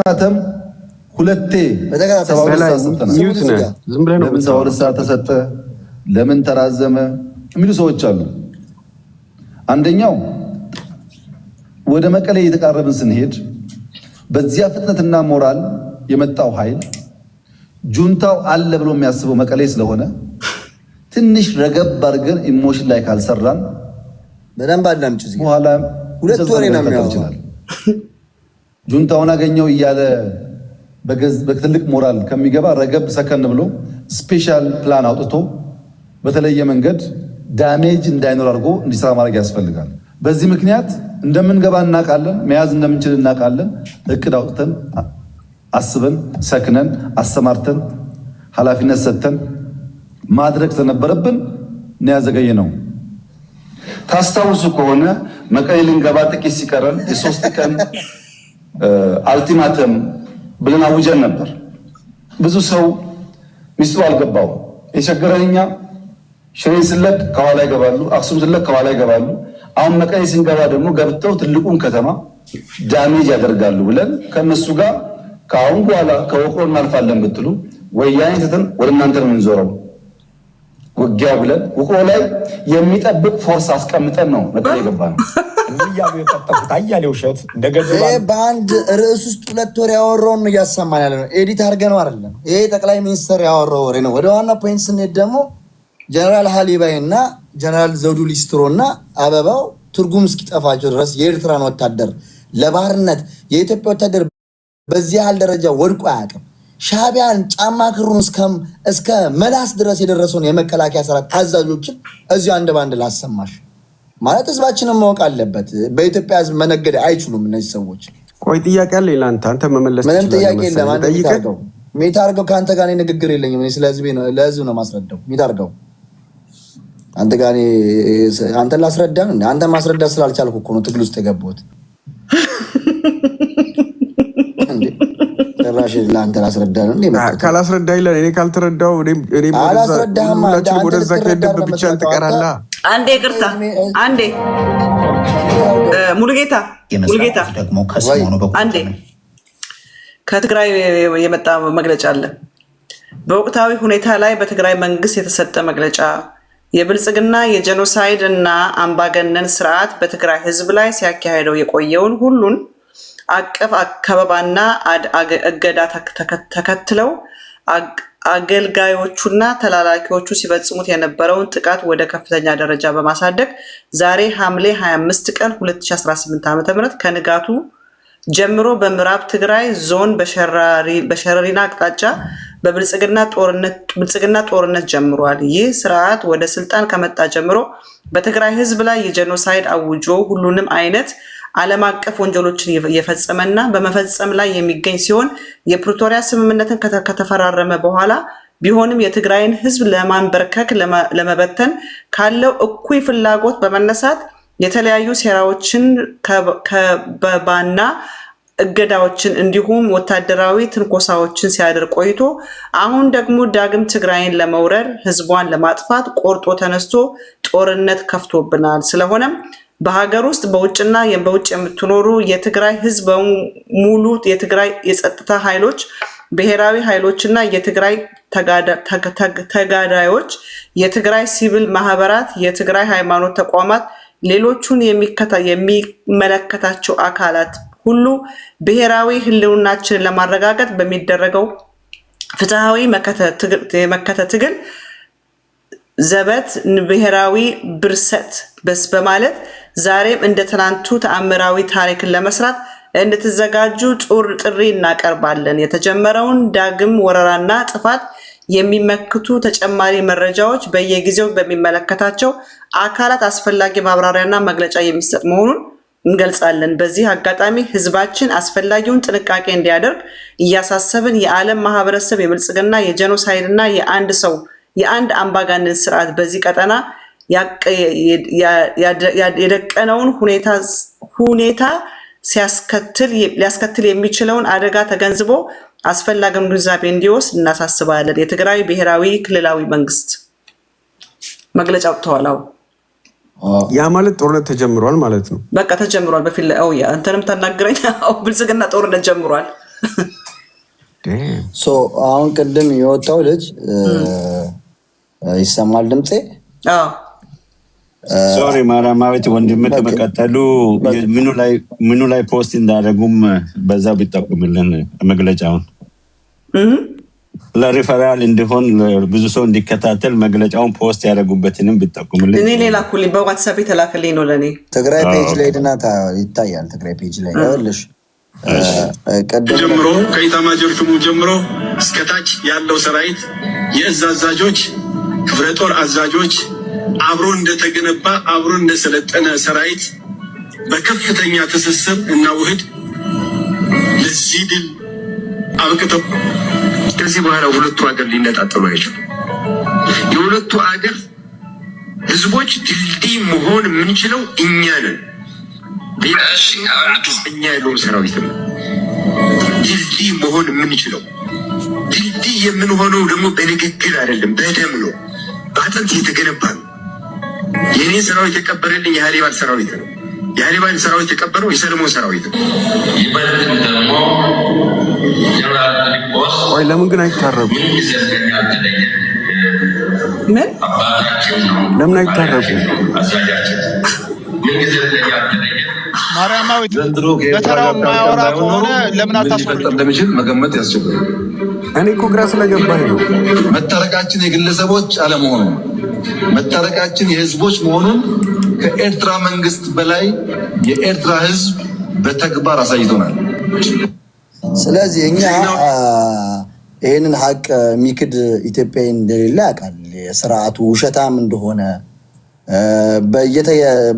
ማተም ሁለቴ ለምን 72 ሰዓት ተሰጠ ለምን ተራዘመ የሚሉ ሰዎች አሉ። አንደኛው ወደ መቀሌ እየተቃረብን ስንሄድ በዚያ ፍጥነትና ሞራል የመጣው ኃይል ጁንታው አለ ብሎ የሚያስበው መቀሌ ስለሆነ ትንሽ ረገብ አድርገን ኢሞሽን ላይ ካልሰራን በደንብ አላምጪ በኋላ ሁለት ወሬ ነው የሚያወራው። ጁንታውን አገኘው እያለ በትልቅ ሞራል ከሚገባ ረገብ ሰከን ብሎ ስፔሻል ፕላን አውጥቶ በተለየ መንገድ ዳሜጅ እንዳይኖር አድርጎ እንዲሰራ ማድረግ ያስፈልጋል። በዚህ ምክንያት እንደምንገባ እናውቃለን፣ መያዝ እንደምንችል እናውቃለን። እቅድ አውጥተን አስበን ሰክነን አሰማርተን ኃላፊነት ሰጥተን ማድረግ ስለነበረብን ነው ያዘገየነው። ታስታውሱ ከሆነ መቀሌ ልንገባ ጥቂት ሲቀረን የ3 ቀን አልቲማተም ብለን አውጀን ነበር። ብዙ ሰው ሚስጥሩ አልገባው። የቸገረኛ ሽሬን ስለቅ ከኋላ ይገባሉ፣ አክሱም ስለቅ ከኋላ ይገባሉ። አሁን መቀሌ ስንገባ ደግሞ ገብተው ትልቁን ከተማ ዳሜጅ ያደርጋሉ ብለን ከነሱ ጋር ከአሁን በኋላ ከወቅሮ እናልፋለን ብትሉ ወያኔ ትተን ወደ እናንተ ነው የምንዞረው ውጊያው ብለን ውቅሮ ላይ የሚጠብቅ ፎርስ አስቀምጠን ነው መቀሌ የገባነው። እንዲያው የቀጠፉት አያሌው ሸት እንደገደባ በአንድ ርዕስ ውስጥ 2 ወር ያወራውን እያሰማን ያለ ነው። ኤዲት አድርገን አይደለም። ይሄ ጠቅላይ ሚኒስትር ያወራው ወሬ ነው። ወደ ዋና ፖይንት ስንሄድ ደግሞ ጀነራል ሀሊባይ እና ጀነራል ዘውዱ ሊስትሮ እና አበባው ትርጉም እስኪጠፋቸው ድረስ የኤርትራን ወታደር ለባህርነት የኢትዮጵያ ወታደር በዚህ ያህል ደረጃ ወድቆ አያውቅም። ሻቢያን ጫማ ክሩን እስከ መላስ ድረስ የደረሰውን የመከላከያ ሰራዊት አዛዦችን እዚሁ አንድ ባንድ ላሰማሽ ማለት ህዝባችንን ማወቅ አለበት። በኢትዮጵያ ህዝብ መነገድ አይችሉም እነዚህ ሰዎች። ቆይ ጥያቄ አለ ይላንተ አንተ መመለስ ምንም ጥያቄ የለም። አንተ ሚታርገው ከአንተ ጋር ንግግር የለኝም። እኔ ስለህዝብ ለህዝብ ነው ማስረዳው። ሚታርገው አንተ ጋር አንተ ላስረዳ ነው። አንተ ማስረዳት ስላልቻልኩ እኮ ነው ትግል ውስጥ የገባሁት። ራሽ ለአንተ ላስረዳ ነው እንዴ? ካላስረዳ ይላል። እኔ ካልተረዳው እኔ አላስረዳህም። ወደዛ ከሄድብ ብቻ ትቀራለህ። አንዴ ይቅርታ፣ አንዴ ሙሉጌታ አንዴ ከትግራይ የመጣ መግለጫ አለ። በወቅታዊ ሁኔታ ላይ በትግራይ መንግስት የተሰጠ መግለጫ የብልጽግና የጄኖሳይድ እና አምባገነን ስርዓት በትግራይ ህዝብ ላይ ሲያካሄደው የቆየውን ሁሉን አቀፍ አከባባና እገዳ ተከትለው አገልጋዮቹና ተላላኪዎቹ ሲፈጽሙት የነበረውን ጥቃት ወደ ከፍተኛ ደረጃ በማሳደግ ዛሬ ሐምሌ 25 ቀን 2018 ዓ.ም ከንጋቱ ጀምሮ በምዕራብ ትግራይ ዞን በሸረሪና አቅጣጫ በብልጽግና ጦርነት ጀምሯል። ይህ ስርዓት ወደ ስልጣን ከመጣ ጀምሮ በትግራይ ህዝብ ላይ የጄኖሳይድ አውጆ ሁሉንም አይነት ዓለም አቀፍ ወንጀሎችን እየፈጸመና በመፈጸም ላይ የሚገኝ ሲሆን የፕሪቶሪያ ስምምነትን ከተፈራረመ በኋላ ቢሆንም የትግራይን ህዝብ ለማንበርከክ ለመበተን ካለው እኩይ ፍላጎት በመነሳት የተለያዩ ሴራዎችን ከበባና እገዳዎችን እንዲሁም ወታደራዊ ትንኮሳዎችን ሲያደርግ ቆይቶ አሁን ደግሞ ዳግም ትግራይን ለመውረር ህዝቧን ለማጥፋት ቆርጦ ተነስቶ ጦርነት ከፍቶብናል። ስለሆነም በሀገር ውስጥ በውጭና በውጭ የምትኖሩ የትግራይ ህዝብ ሙሉ የትግራይ የጸጥታ ኃይሎች፣ ብሔራዊ ኃይሎችና የትግራይ ተጋዳዮች፣ የትግራይ ሲቪል ማህበራት፣ የትግራይ ሃይማኖት ተቋማት፣ ሌሎቹን የሚመለከታቸው አካላት ሁሉ ብሔራዊ ህልውናችንን ለማረጋገጥ በሚደረገው ፍትሃዊ የመከተ ትግል ዘበት ብሔራዊ ብርሰት በማለት ዛሬም እንደ ትናንቱ ተአምራዊ ታሪክን ለመስራት እንድትዘጋጁ ጥሪ እናቀርባለን። የተጀመረውን ዳግም ወረራና ጥፋት የሚመክቱ ተጨማሪ መረጃዎች በየጊዜው በሚመለከታቸው አካላት አስፈላጊ ማብራሪያና መግለጫ የሚሰጥ መሆኑን እንገልጻለን። በዚህ አጋጣሚ ህዝባችን አስፈላጊውን ጥንቃቄ እንዲያደርግ እያሳሰብን የዓለም ማህበረሰብ የብልጽግና የጄኖሳይድና የአንድ አምባገነን ስርዓት በዚህ ቀጠና የደቀነውን ሁኔታ ሊያስከትል የሚችለውን አደጋ ተገንዝቦ አስፈላጊውን ግንዛቤ እንዲወስድ እናሳስባለን። የትግራይ ብሔራዊ ክልላዊ መንግስት መግለጫ አውጥተዋል። ያ ማለት ጦርነት ተጀምሯል ማለት ነው። በቃ ተጀምሯል። በፊት አንተንም ተናገረኝ። ብልጽግና ጦርነት ጀምሯል። አሁን ቅድም የወጣው ልጅ ይሰማል ድምፄ? ሶሪ ማራማዊት ወንድም ከመቀጠሉ ምኑ ላይ ፖስት እንዳደረጉም በዛ ቢጠቁምልን መግለጫውን ለሪፈራል እንዲሆን ብዙ ሰው እንዲከታተል መግለጫውን ፖስት ያደረጉበትንም ቢጠቁምልን። እኔ ሌላ ኩልኝ በዋትሳፕ የተላከልኝ ነው ለእኔ ትግራይ ፔጅ ላይ ድና ይታያል። ትግራይ ፔጅ ላይ ይኸውልሽ ጀምሮ ከኢታማዦር ሹሙ ጀምሮ እስከታች ያለው ሰራዊት የእዝ አዛዦች፣ ክፍለ ጦር አዛዦች አብሮ እንደተገነባ አብሮ እንደሰለጠነ ሰራዊት በከፍተኛ ትስስር እና ውህድ ለዚህ ድል አብቅተው ከዚህ በኋላ ሁለቱ ሀገር ሊነጣጠሉ አይችሉም። የሁለቱ ሀገር ህዝቦች ድልድይ መሆን የምንችለው እኛ ነን። እኛ ያለው ሰራዊት ነው ድልድይ መሆን የምንችለው። ድልድይ የምንሆነው ደግሞ በንግግር አይደለም፣ በደም ነው፣ በአጥንት የተገነባ ነው። የኔ ሰራዊት የቀበረልኝ የሃሊባል ሰራዊት ነው። የሃሊባል ሰራዊት የቀበረው የሰለሞን ሰራዊት ነው። ቆይ ለምን ግን አይታረቁ? ለምን አይታረቁ? ማርያማዊት በተራው ማያወራ ከሆነ ለምን አታስፈቅዱ? እንደሚችል መገመት ያስቸግራል። እኔ እኮ ግራ ስለገባኝ ነው። መታረቃችን የግለሰቦች አለመሆኑ መታረቃችን የህዝቦች መሆኑን ከኤርትራ መንግስት በላይ የኤርትራ ህዝብ በተግባር አሳይቶናል። ስለዚህ እኛ ይህንን ሀቅ የሚክድ ኢትዮጵያዊ እንደሌለ ያውቃል። የስርዓቱ ውሸታም እንደሆነ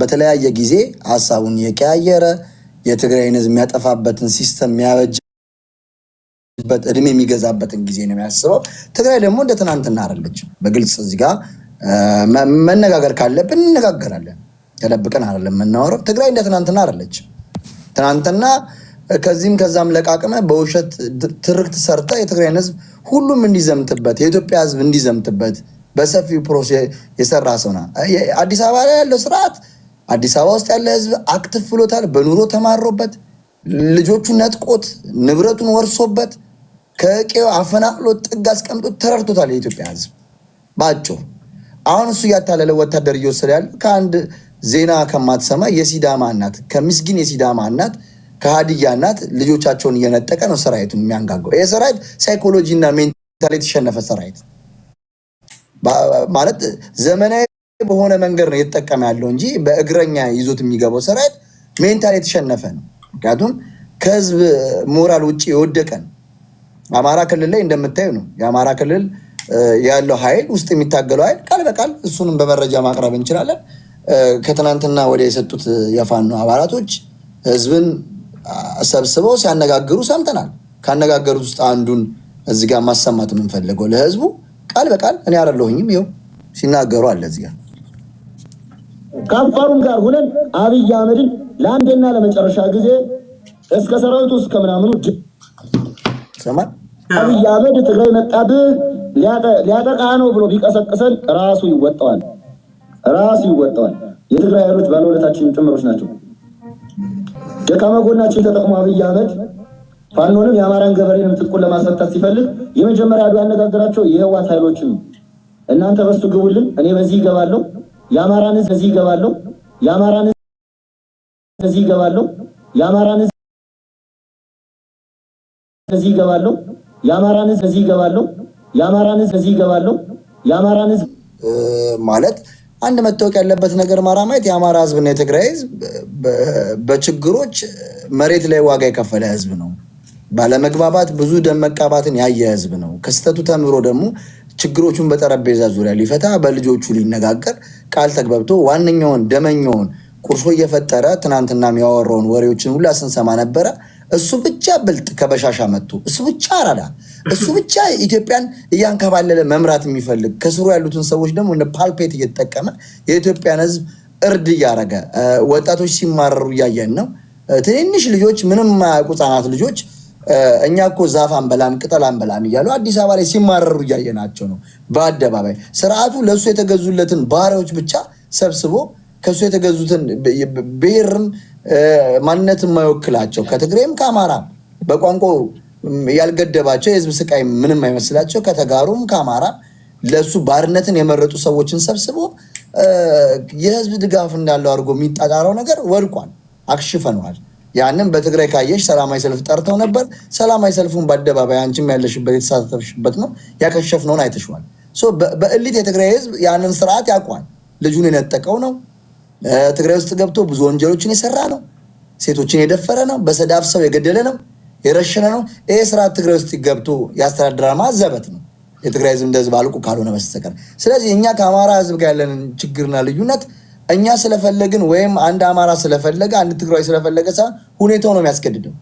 በተለያየ ጊዜ ሀሳቡን የቀያየረ የትግራይን ህዝብ የሚያጠፋበትን ሲስተም የሚያበጅበት እድሜ የሚገዛበትን ጊዜ ነው የሚያስበው። ትግራይ ደግሞ እንደ ትናንትና አይደለችም። በግልጽ እዚህ ጋር መነጋገር ካለብን እንነጋገራለን። ተደብቀን አይደለም የምናወራው። ትግራይ እንደ ትናንትና አይደለችም። ትናንትና ከዚህም ከዛም ለቃቅመ በውሸት ትርክት ሰርተ የትግራይን ህዝብ ሁሉም እንዲዘምትበት የኢትዮጵያ ህዝብ እንዲዘምትበት በሰፊው ፕሮሴስ የሰራ ሰውና አዲስ አበባ ላይ ያለው ስርዓት አዲስ አበባ ውስጥ ያለ ህዝብ አክቲቭ ብሎታል። በኑሮ ተማሮበት ልጆቹን ነጥቆት ንብረቱን ወርሶበት ከቄው አፈናቅሎ ጥግ አስቀምጦት ተረድቶታል የኢትዮጵያ ህዝብ ባጭሩ። አሁን እሱ እያታለለ ወታደር እየወሰደ ያለ ከአንድ ዜና ከማትሰማ የሲዳማ እናት ከምስኪን የሲዳማ እናት ከሀዲያ እናት ልጆቻቸውን እየነጠቀ ነው ሰራዊቱን የሚያንጋገው። ይህ ሰራዊት ሳይኮሎጂ እና ሜንታል የተሸነፈ ሰራዊት ማለት ዘመናዊ በሆነ መንገድ ነው የተጠቀመ ያለው እንጂ በእግረኛ ይዞት የሚገባው ሰራዊት ሜንታል የተሸነፈ ነው። ምክንያቱም ከህዝብ ሞራል ውጭ የወደቀ ነው። አማራ ክልል ላይ እንደምታዩ ነው። የአማራ ክልል ያለው ኃይል ውስጥ የሚታገለው ኃይል ቃል በቃል እሱንም በመረጃ ማቅረብ እንችላለን። ከትናንትና ወዲያ የሰጡት የፋኖ አባላቶች ህዝብን ሰብስበው ሲያነጋግሩ ሰምተናል። ካነጋገሩት ውስጥ አንዱን እዚህ ጋር ማሰማት የምንፈልገው ለህዝቡ ቃል በቃል እኔ አይደለሁኝም ይኸው ሲናገሩ አለ እዚህ ጋር ከአፋሩም ጋር ሁነን አብይ አህመድን ለአንዴና ለመጨረሻ ጊዜ እስከ ሰራዊቱ እስከ ምናምኑ ሰማን። አብይ አህመድ ትግራይ መጣብህ ሊያጠቃ ነው ብሎ ቢቀሰቅሰን ራሱ ይወጣዋል። የትግራይ ኃይሎች ባለውለታችን ጭምሮች ናቸው። ደካማ ጎናችን ተጠቅሞ አብይ አህመድ ፋኖንም የአማራን ገበሬንም ትጥቁን ለማስፈታት ሲፈልግ የመጀመሪያ ያነጋገራቸው የህዋት ኃይሎችን ነው። እናንተ በሱ ግቡልን፣ እኔ በዚህ ይገባለሁ፣ የአማራን ህዝብ በዚህ ይገባለሁ፣ የአማራን ህዝብ በዚህ ይገባለሁ፣ የአማራን ህዝብ በዚህ ይገባለሁ፣ የአማራን ህዝብ በዚህ ይገባለሁ፣ የአማራን ህዝብ በዚህ ይገባለሁ፣ የአማራን ህዝብ ማለት አንድ መታወቅ ያለበት ነገር ማራማየት የአማራ ህዝብና የትግራይ ህዝብ በችግሮች መሬት ላይ ዋጋ የከፈለ ህዝብ ነው። ባለመግባባት ብዙ ደም መቃባትን ያየ ህዝብ ነው። ከስተቱ ተምሮ ደግሞ ችግሮቹን በጠረጴዛ ዙሪያ ሊፈታ በልጆቹ ሊነጋገር ቃል ተግባብቶ ዋነኛውን ደመኛውን ቁርሾ እየፈጠረ ትናንትና የሚያወራውን ወሬዎችን ሁላ ስንሰማ ነበረ። እሱ ብቻ ብልጥ ከበሻሻ መጥቶ እሱ ብቻ አራዳ እሱ ብቻ ኢትዮጵያን እያንከባለለ መምራት የሚፈልግ ከስሩ ያሉትን ሰዎች ደግሞ እንደ ፓልፔት እየተጠቀመ የኢትዮጵያን ህዝብ እርድ እያደረገ ወጣቶች ሲማረሩ እያየን ነው። ትንንሽ ልጆች ምንም የማያውቁ ህጻናት ልጆች እኛ እኮ ዛፍ አንበላም ቅጠል አንበላም እያሉ አዲስ አበባ ላይ ሲማረሩ እያየናቸው ነው። በአደባባይ ስርዓቱ ለእሱ የተገዙለትን ባሪያዎች ብቻ ሰብስቦ ከእሱ የተገዙትን ብሔርም ማንነት የማይወክላቸው ከትግሬም ከአማራ በቋንቋው ያልገደባቸው የህዝብ ስቃይ ምንም አይመስላቸው ከተጋሩም ከአማራ ለሱ ባርነትን የመረጡ ሰዎችን ሰብስቦ የህዝብ ድጋፍ እንዳለው አድርጎ የሚጣጣረው ነገር ወድቋል፣ አክሽፈነዋል። ያንን በትግራይ ካየሽ ሰላማዊ ሰልፍ ጠርተው ነበር። ሰላማዊ ሰልፉን በአደባባይ አንቺም ያለሽበት የተሳተፍሽበት ነው። ያከሸፍነውን አይተሽዋል። በእልት የትግራይ ህዝብ ያንን ስርዓት ያውቋል። ልጁን የነጠቀው ነው። ትግራይ ውስጥ ገብቶ ብዙ ወንጀሎችን የሰራ ነው። ሴቶችን የደፈረ ነው። በሰዳፍ ሰው የገደለ ነው፣ የረሸነ ነው። ይሄ ስርዓት ትግራይ ውስጥ ገብቶ ያስተዳድራል ማለት ዘበት ነው፣ የትግራይ ህዝብ እንደህዝብ አልቁ ካልሆነ በስተቀር። ስለዚህ እኛ ከአማራ ህዝብ ጋር ያለንን ችግርና ልዩነት እኛ ስለፈለግን ወይም አንድ አማራ ስለፈለገ አንድ ትግራይ ስለፈለገ ሳይሆን ሁኔታው ነው የሚያስገድደው።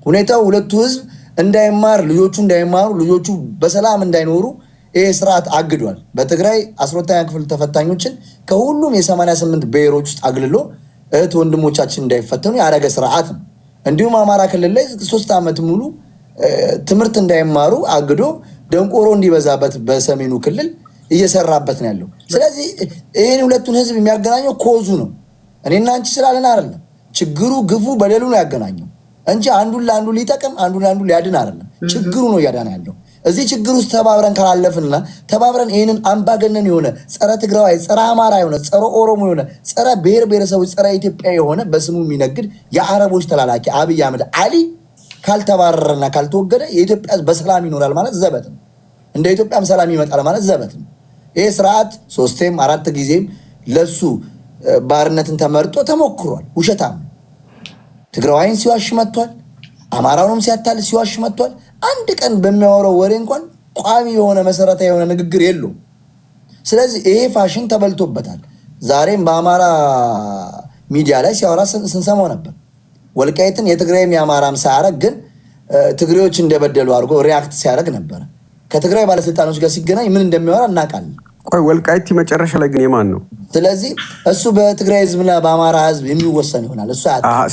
ሁኔታው ሁለቱ ህዝብ እንዳይማር፣ ልጆቹ እንዳይማሩ፣ ልጆቹ በሰላም እንዳይኖሩ ይሄ ስርዓት አግዷል። በትግራይ 12ኛ ክፍል ተፈታኞችን ከሁሉም የ88 ብሔሮች ውስጥ አግልሎ እህት ወንድሞቻችን እንዳይፈተኑ ያደረገ ስርዓት ነው። እንዲሁም አማራ ክልል ላይ 3 ዓመት ሙሉ ትምህርት እንዳይማሩ አግዶ ደንቆሮ እንዲበዛበት በሰሜኑ ክልል እየሰራበት ነው ያለው። ስለዚህ ይህን ሁለቱን ህዝብ የሚያገናኘው ኮዙ ነው። እኔና አንቺ ስላለን አይደለም። ችግሩ ግፉ በደሉ ነው ያገናኘው እንጂ አንዱን ለአንዱ ሊጠቅም አንዱን ለአንዱ ሊያድን አይደለም። ችግሩ ነው እያዳነ ያለው። እዚህ ችግር ውስጥ ተባብረን ካላለፍንና ተባብረን ይህንን አምባገነን የሆነ ጸረ ትግራዋይ፣ ጸረ አማራ የሆነ ጸረ ኦሮሞ የሆነ ጸረ ብሔር ብሔረሰቦች፣ ጸረ ኢትዮጵያ የሆነ በስሙ የሚነግድ የአረቦች ተላላኪ አብይ አህመድ አሊ ካልተባረረና ካልተወገደ የኢትዮጵያ ህዝብ በሰላም ይኖራል ማለት ዘበት ነው። እንደ ኢትዮጵያም ሰላም ይመጣል ማለት ዘበት ነው። ይህ ስርዓት 3ም 4 ጊዜም ለሱ ባርነትን ተመርጦ ተሞክሯል። ውሸታም ትግራዋይን ሲዋሽ መጥቷል። አማራውንም ሲያታል ሲዋሽ መጥቷል። አንድ ቀን በሚያወራው ወሬ እንኳን ቋሚ የሆነ መሰረታዊ የሆነ ንግግር የለውም። ስለዚህ ይሄ ፋሽን ተበልቶበታል። ዛሬም በአማራ ሚዲያ ላይ ሲያወራ ስንሰማው ነበር። ወልቃይትን የትግራይም የአማራም ሳያረግ ግን ትግሬዎች እንደበደሉ አድርጎ ሪያክት ሲያደርግ ነበር። ከትግራይ ባለስልጣኖች ጋር ሲገናኝ ምን እንደሚያወራ እናውቃለን። ቆይ ወልቃይት መጨረሻ ላይ ግን የማን ነው? ስለዚህ እሱ በትግራይ ህዝብና በአማራ ህዝብ የሚወሰን ይሆናል። እሱ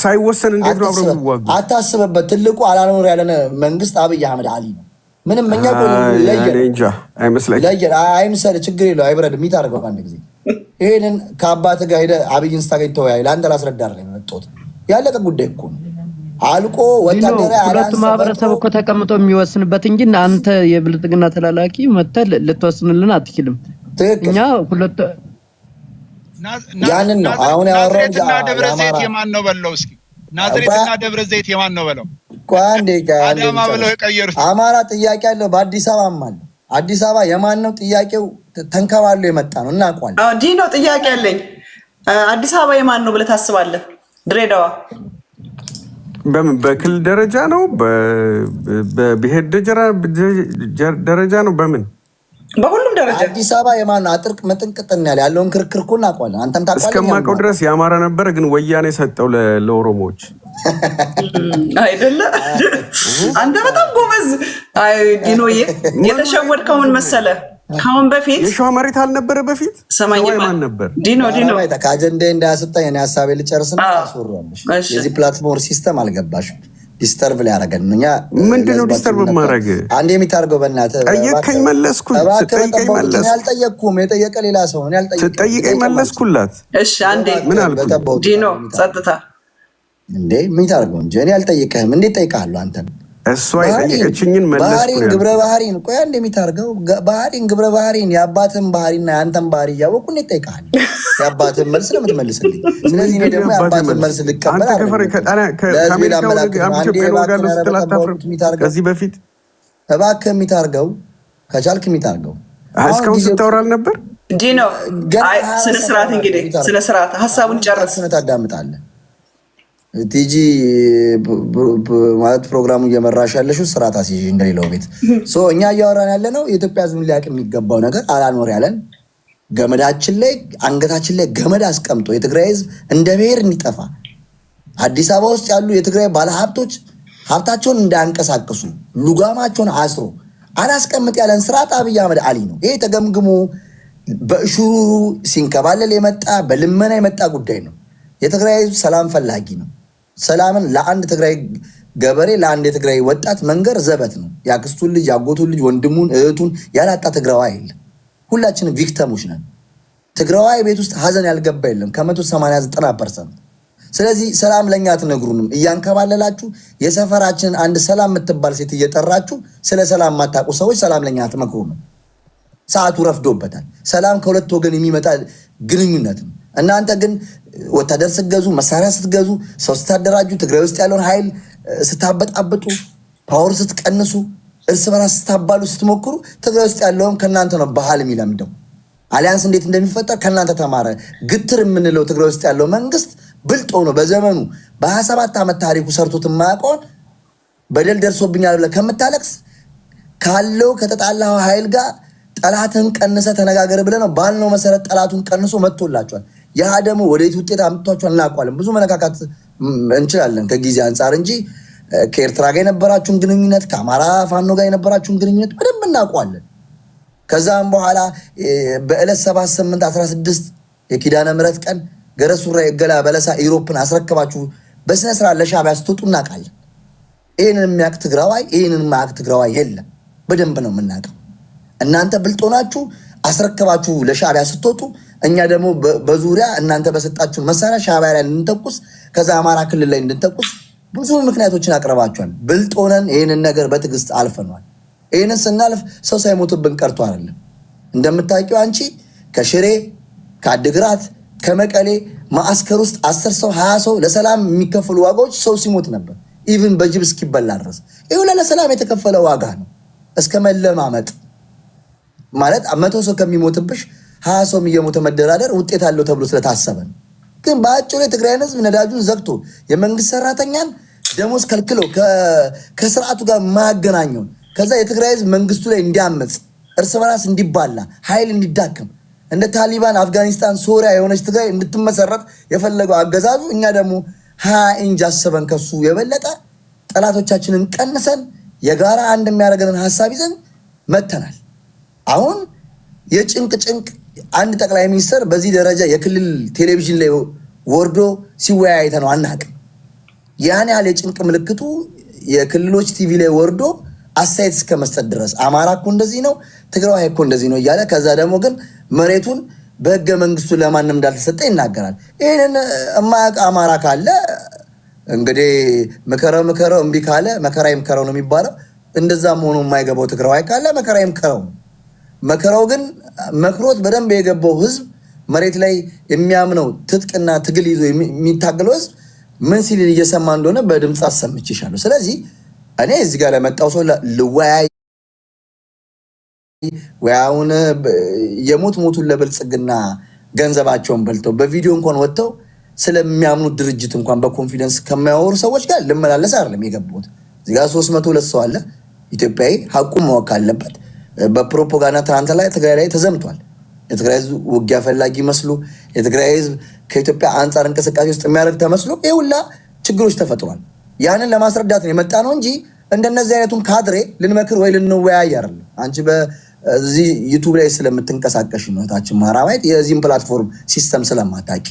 ሳይወሰን እንዴት ነው አብረው የሚዋጉ? አታስበበት። ትልቁ አላኖር ያለን መንግስት አብይ አህመድ አሊ ነው። ምንም እኛ አይምሰል፣ ችግር የለው፣ አይብረድ። የሚታደርገው አንድ ጊዜ ይሄንን ከአባት ጋር ሄደህ አብይን ስታገኝ ተወያይ። ለአንተ ላስረዳር ነው የመጣሁት። ያለቀ ጉዳይ እኮ ነው። አልቆ ወታደራዊ ሁለቱ ማህበረሰብ እኮ ተቀምጦ የሚወስንበት እንጂ አንተ የብልጽግና ተላላኪ መተህ ልትወስንልን አትችልም። እኛ ሁለቱ ያንን ነው አሁን ያወራው። ናዝሬትና ደብረ ዘይት የማን ነው በለው? እስኪ ናዝሬትና ደብረ ዘይት የማን ነው በለው? ቋንዴ አዳማ ብለው የቀየሩት አማራ ጥያቄ አለው። በአዲስ አበባም አለ። አዲስ አበባ የማን ነው ጥያቄው? ተንከባሎ የመጣ ነው እናውቀዋለን። ዲኖ ጥያቄ አለኝ። አዲስ አበባ የማን ነው ብለህ ታስባለህ? ድሬዳዋ በምን በክልል ደረጃ ነው? በብሔር ደረጃ ነው? በምን በሁሉም ደረጃ አዲስ አበባ የማን ነው? አጥርቅ መጥንቅጥና ያለውን ክርክር እኮ እናውቀዋለን። አንተም ታውቃለህ። እስከማውቀው ድረስ የአማራ ነበረ፣ ግን ወያኔ ሰጠው ለኦሮሞዎች አይደለ? አንተ በጣም ጎበዝ ዲኖዬ። የተሸወድከውን መሰለ። ካሁን በፊት የሸዋ መሬት አልነበረ በፊት? ሰማኝማ ነበር። ዲኖ ከአጀንዳ እንዳያስወጣኝ እኔ ሀሳቤ ልጨርስና ታስወራለሽ። የዚህ ፕላትፎርም ሲስተም አልገባሽም። ዲስተርቭ ሊያደርገን እኛ ምንድነው? ዲስተርቭ ማድረግ አንድ የሚታርገው በእናትህ ጠየቀኝ መለስኩ። ስጠይቀኝ መለስኩ። አልጠየቅኩም። የጠየቀ ሌላ ሰው ነው። ስጠይቀኝ መለስኩላት። እሺ አንዴ ምን አልኩ? ዲኖ ጸጥታ እንዴ የሚታርገው እንጂ እኔ አልጠየቅህም። እንዴት ጠይቃለሁ? አንተ እሷ የጠየቀችኝን መለስኩ። ግብረ ባህሪን ቆይ አንዴ የሚታርገው ባህሪን ግብረ ባህሪን የአባትን ባህሪና የአንተን ባህሪ እያወቁ እንዴት ጠይቃለሁ? የአባትን መልስ ለምትመልስልኝ። ስለዚህ እኔ ደግሞ የአባትን መልስ ልቀበል ከዚህ በፊት እባክህ የሚታርገው ከቻልክ የሚታርገው እስካሁን ስታወራ አልነበር? ዲኖ ስነስርዓት እንግዲህ ስነስርዓት ሀሳቡን ጨርስ። ታዳምጣለህ። ቲጂ ማለት ፕሮግራሙ እየመራሽ ያለሽው ስርዓት አስይዥ እንደሌለው ቤት እኛ እያወራን ያለ ነው። የኢትዮጵያ ሕዝብ ሊያውቅ የሚገባው ነገር አላኖር ያለን ገመዳችን ላይ አንገታችን ላይ ገመድ አስቀምጦ የትግራይ ሕዝብ እንደ ብሔር እንዲጠፋ አዲስ አበባ ውስጥ ያሉ የትግራይ ባለሀብቶች ሀብታቸውን እንዳያንቀሳቅሱ ሉጋማቸውን አስሮ አላስቀምጥ ያለን ስርዓት አብይ አህመድ አሊ ነው። ይሄ ተገምግሞ በእሹሩ ሲንከባለል የመጣ በልመና የመጣ ጉዳይ ነው። የትግራይ ሕዝብ ሰላም ፈላጊ ነው። ሰላምን ለአንድ ትግራይ ገበሬ ለአንድ የትግራይ ወጣት መንገር ዘበት ነው። የአክስቱን ልጅ የአጎቱን ልጅ ወንድሙን እህቱን ያላጣ ትግራዋይ የለም። ሁላችንም ቪክተሞች ነን። ትግራዋይ ቤት ውስጥ ሀዘን ያልገባ የለም። ከ189%። ስለዚህ ሰላም ለኛ አትነግሩንም እያንከባለላችሁ የሰፈራችን አንድ ሰላም የምትባል ሴት እየጠራችሁ ስለ ሰላም ማታውቁ ሰዎች ሰላም ለኛ አትመክሩንም። ሰዓቱ ረፍዶበታል። ሰላም ከሁለት ወገን የሚመጣ ግንኙነት ነው። እናንተ ግን ወታደር ስትገዙ፣ መሳሪያ ስትገዙ፣ ሰው ስታደራጁ፣ ትግራይ ውስጥ ያለውን ኃይል ስታበጣብጡ፣ ፓወር ስትቀንሱ፣ እርስ በራስ ስታባሉ ስትሞክሩ ትግራይ ውስጥ ያለውም ከእናንተ ነው ባህል የሚለምደው። አሊያንስ እንዴት እንደሚፈጠር ከእናንተ ተማረ። ግትር የምንለው ትግራይ ውስጥ ያለው መንግስት ብልጦ ነው። በዘመኑ በ27 ዓመት ታሪኩ ሰርቶት የማያውቀውን በደል ደርሶብኛል ብለህ ከምታለቅስ ካለው ከተጣላው ኃይል ጋር ጠላትን ቀንሰ ተነጋገር ብለህ ነው ባልነው መሰረት ጠላቱን ቀንሶ መጥቶላቸዋል። ያ ደግሞ ወዴት ውጤት አምጥቷቸዋል እናውቃለን። ብዙ መነካካት እንችላለን ከጊዜ አንጻር እንጂ ከኤርትራ ጋር የነበራችሁን ግንኙነት ከአማራ ፋኖ ጋር የነበራችሁን ግንኙነት በደንብ እናውቀዋለን። ከዛም በኋላ በዕለት 7/8 16 የኪዳነ ምሕረት ቀን ገረሱራ የገላ በለሳ ኢሮፕን አስረክባችሁ በስነ ስርዓት ለሻዕቢያ ስትወጡ እናውቃለን። ይህንን የሚያውቅ ትግራዋይ ይህንን የማያውቅ ትግራዋይ የለም። በደንብ ነው የምናውቀው። እናንተ ብልጦናችሁ አስረክባችሁ ለሻዕቢያ ስትወጡ እኛ ደግሞ በዙሪያ እናንተ በሰጣችሁን መሳሪያ ሻዕቢያ ላይ እንድንተኩስ ከዛ አማራ ክልል ላይ እንድንተኩስ ብዙ ምክንያቶችን አቅርባችኋል። ብልጦነን ይህንን ነገር በትዕግስት አልፈኗል። ይህንን ስናልፍ ሰው ሳይሞትብን ቀርቶ አይደለም። እንደምታውቂው አንቺ ከሽሬ ከአድግራት ከመቀሌ ማዕስከር ውስጥ 10 ሰው 20 ሰው ለሰላም የሚከፈሉ ዋጋዎች ሰው ሲሞት ነበር። ኢቭን በጅብ እስኪበላ ድረስ ይኸው ለሰላም የተከፈለ ዋጋ ነው። እስከ መለማመጥ ማለት 100 ሰው ከሚሞትብሽ 20 ሰው እየሞተ መደራደር ውጤት አለው ተብሎ ስለታሰበ ነው። ግን በአጭሩ የትግራይን ህዝብ ነዳጁን ዘግቶ የመንግስት ሰራተኛን ደሞዝ ከልክሎ ከስርዓቱ ጋር ማያገናኘው ከዛ የትግራይ ህዝብ መንግስቱ ላይ እንዲያመጽ እርስ በራስ እንዲባላ ኃይል እንዲዳከም እንደ ታሊባን አፍጋኒስታን ሶሪያ የሆነች ትግራይ እንድትመሰረት የፈለገው አገዛዙ እኛ ደግሞ 20 ኢንች አስበን ከሱ የበለጠ ጠላቶቻችንን ቀንሰን የጋራ አንድ የሚያደርገንን ሐሳብ ይዘን መተናል። አሁን የጭንቅ አንድ ጠቅላይ ሚኒስትር በዚህ ደረጃ የክልል ቴሌቪዥን ላይ ወርዶ ሲወያይ ነው አናውቅም። ያን ያህል የጭንቅ ምልክቱ የክልሎች ቲቪ ላይ ወርዶ አስተያየት እስከ መስጠት ድረስ አማራ እኮ እንደዚህ ነው፣ ትግራይ እኮ እንደዚህ ነው እያለ ከዛ ደግሞ ግን መሬቱን በህገ መንግስቱ ለማንም እንዳልተሰጠ ይናገራል። ይህንን የማያውቅ አማራ ካለ እንግዲህ ምከረው እምቢ ካለ መከራ ይምከረው ነው የሚባለው። እንደዛ መሆኑ የማይገባው ትግራይ ካለ መከራ ይምከረው። መከራው ግን መክሮት በደንብ የገባው ህዝብ መሬት ላይ የሚያምነው ትጥቅና ትግል ይዞ የሚታገለው ህዝብ ምን ሲል እየሰማ እንደሆነ በድምፅ አሰምቼሻለሁ። ስለዚህ እኔ እዚህ ጋር ለመጣው ሰው ልወያይ ወያውን የሞቱን ለብልጽግና ገንዘባቸውን በልተው በቪዲዮ እንኳን ወጥተው ስለሚያምኑት ድርጅት እንኳን በኮንፊደንስ ከማያወሩ ሰዎች ጋር ልመላለስ አይደለም የገባሁት። እዚህ ጋር 302 ሰው አለ ኢትዮጵያዊ፣ ሐቁን ማወቅ አለበት። በፕሮፓጋንዳ ትናንት ላይ ትግራይ ላይ ተዘምቷል። የትግራይ ህዝብ ውጊያ ፈላጊ መስሎ የትግራይ ህዝብ ከኢትዮጵያ አንጻር እንቅስቃሴ ውስጥ የሚያደርግ ተመስሎ ይሁላ ችግሮች ተፈጥሯል። ያንን ለማስረዳት ነው የመጣ ነው እንጂ እንደነዚህ አይነቱን ካድሬ ልንመክር ወይ ልንወያይ አይደለም። አንቺ በዚህ ዩቲዩብ ላይ ስለምትንቀሳቀሽ ነው ታችን ማራማይት የዚህን ፕላትፎርም ሲስተም ስለማታውቂ